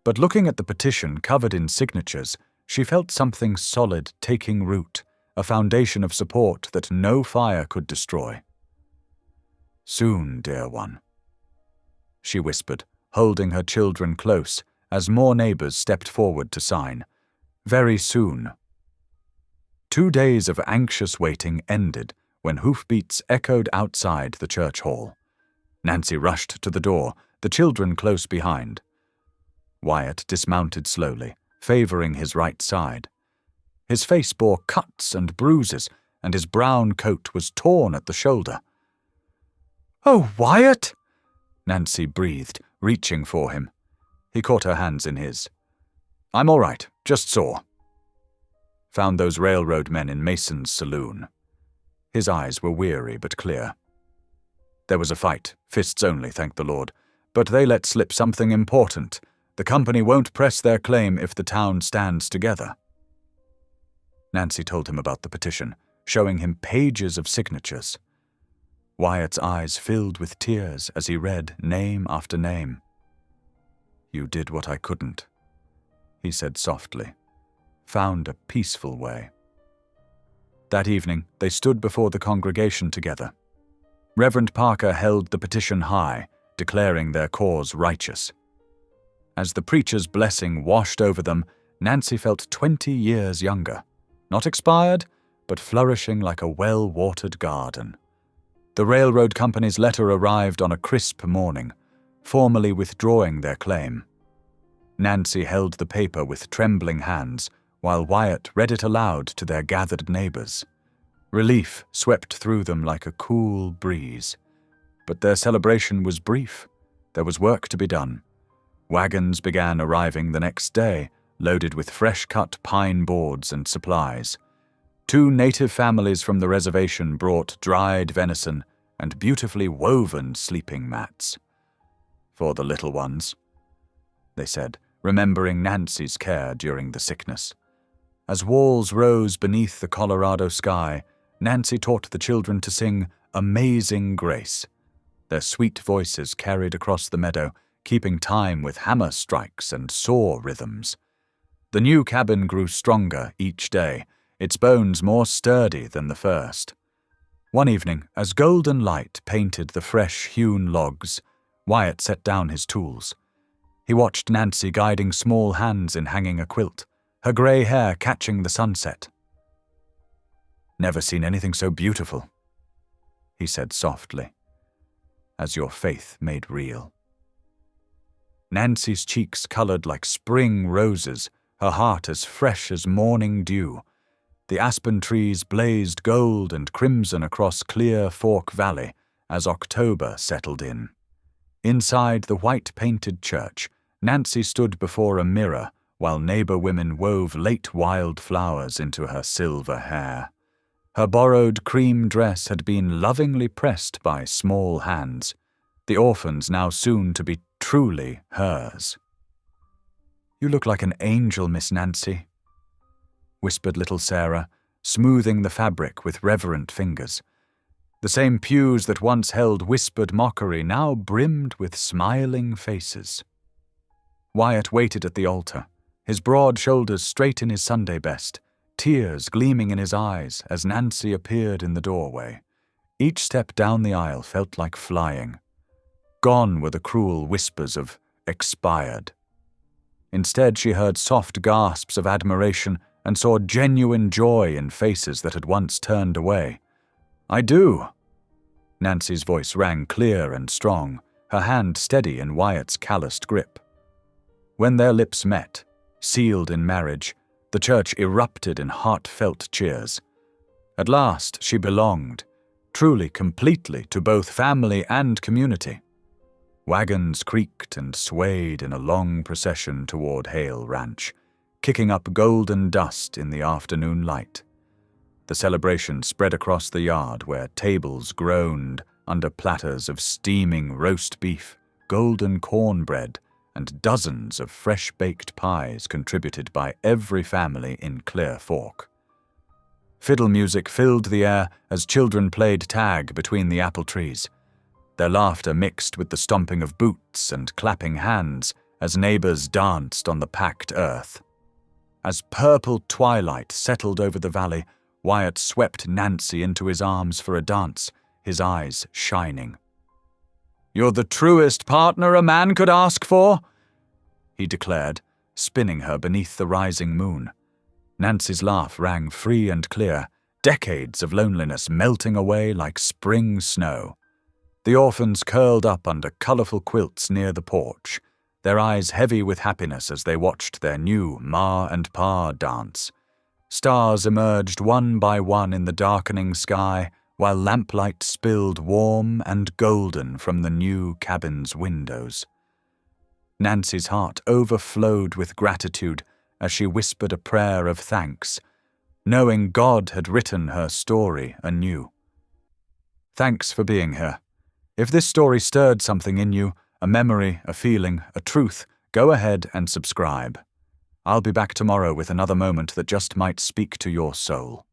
But looking at the petition covered in signatures, she felt something solid taking root, a foundation of support that no fire could destroy. "Soon, dear one," she whispered, holding her children close as more neighbors stepped forward to sign. "Very soon." 2 days of anxious waiting ended when hoofbeats echoed outside the church hall. Nancy rushed to the door, the children close behind. Wyatt dismounted slowly, favoring his right side. His face bore cuts and bruises, and his brown coat was torn at the shoulder. "Oh, Wyatt!" Nancy breathed, reaching for him. He caught her hands in his. "I'm all right, just sore. Found those railroad men in Mason's saloon." His eyes were weary but clear. "There was a fight, fists only, thank the Lord, but they let slip something important. The company won't press their claim if the town stands together." Nancy told him about the petition, showing him pages of signatures. Wyatt's eyes filled with tears as he read name after name. "You did what I couldn't," he said softly. "Found a peaceful way." That evening, they stood before the congregation together. Reverend Parker held the petition high, declaring their cause righteous. As the preacher's blessing washed over them, Nancy felt 20 years younger. Not expired, but flourishing like a well-watered garden. The railroad company's letter arrived on a crisp morning, formally withdrawing their claim. Nancy held the paper with trembling hands, while Wyatt read it aloud to their gathered neighbors. Relief swept through them like a cool breeze. But their celebration was brief. There was work to be done. Wagons began arriving the next day, loaded with fresh-cut pine boards and supplies. 2 native families from the reservation brought dried venison and beautifully woven sleeping mats. "For the little ones," they said, remembering Nancy's care during the sickness. As walls rose beneath the Colorado sky, Nancy taught the children to sing "Amazing Grace." Their sweet voices carried across the meadow, keeping time with hammer strikes and saw rhythms. The new cabin grew stronger each day, its bones more sturdy than the first. One evening, as golden light painted the fresh-hewn logs, Wyatt set down his tools. He watched Nancy guiding small hands in hanging a quilt, her grey hair catching the sunset. "Never seen anything so beautiful," he said softly, "as your faith made real." Nancy's cheeks colored like spring roses, her heart as fresh as morning dew. The aspen trees blazed gold and crimson across Clear Fork Valley as October settled in. Inside the white-painted church, Nancy stood before a mirror while neighbor women wove late wildflowers into her silver hair. Her borrowed cream dress had been lovingly pressed by small hands, the orphans now soon to be truly hers. "You look like an angel, Miss Nancy," whispered little Sarah, smoothing the fabric with reverent fingers. The same pews that once held whispered mockery now brimmed with smiling faces. Wyatt waited at the altar, his broad shoulders straight in his Sunday best, tears gleaming in his eyes as Nancy appeared in the doorway. Each step down the aisle felt like flying. Gone were the cruel whispers of "expired." Instead, she heard soft gasps of admiration and saw genuine joy in faces that had once turned away. "I do." Nancy's voice rang clear and strong, her hand steady in Wyatt's calloused grip. When their lips met, sealed in marriage, the church erupted in heartfelt cheers. At last she belonged, truly completely, to both family and community. Wagons creaked and swayed in a long procession toward Hale Ranch, kicking up golden dust in the afternoon light. The celebration spread across the yard where tables groaned under platters of steaming roast beef, golden cornbread, and dozens of fresh-baked pies contributed by every family in Clear Fork. Fiddle music filled the air as children played tag between the apple trees. Their laughter mixed with the stomping of boots and clapping hands as neighbors danced on the packed earth. As purple twilight settled over the valley, Wyatt swept Nancy into his arms for a dance, his eyes shining. "You're the truest partner a man could ask for," he declared, spinning her beneath the rising moon. Nancy's laugh rang free and clear, decades of loneliness melting away like spring snow. The orphans curled up under colorful quilts near the porch, their eyes heavy with happiness as they watched their new Ma and Pa dance. Stars emerged one by one in the darkening sky, while lamplight spilled warm and golden from the new cabin's windows. Nancy's heart overflowed with gratitude as she whispered a prayer of thanks, knowing God had written her story anew. Thanks for being here. If this story stirred something in you, a memory, a feeling, a truth, go ahead and subscribe. I'll be back tomorrow with another moment that just might speak to your soul.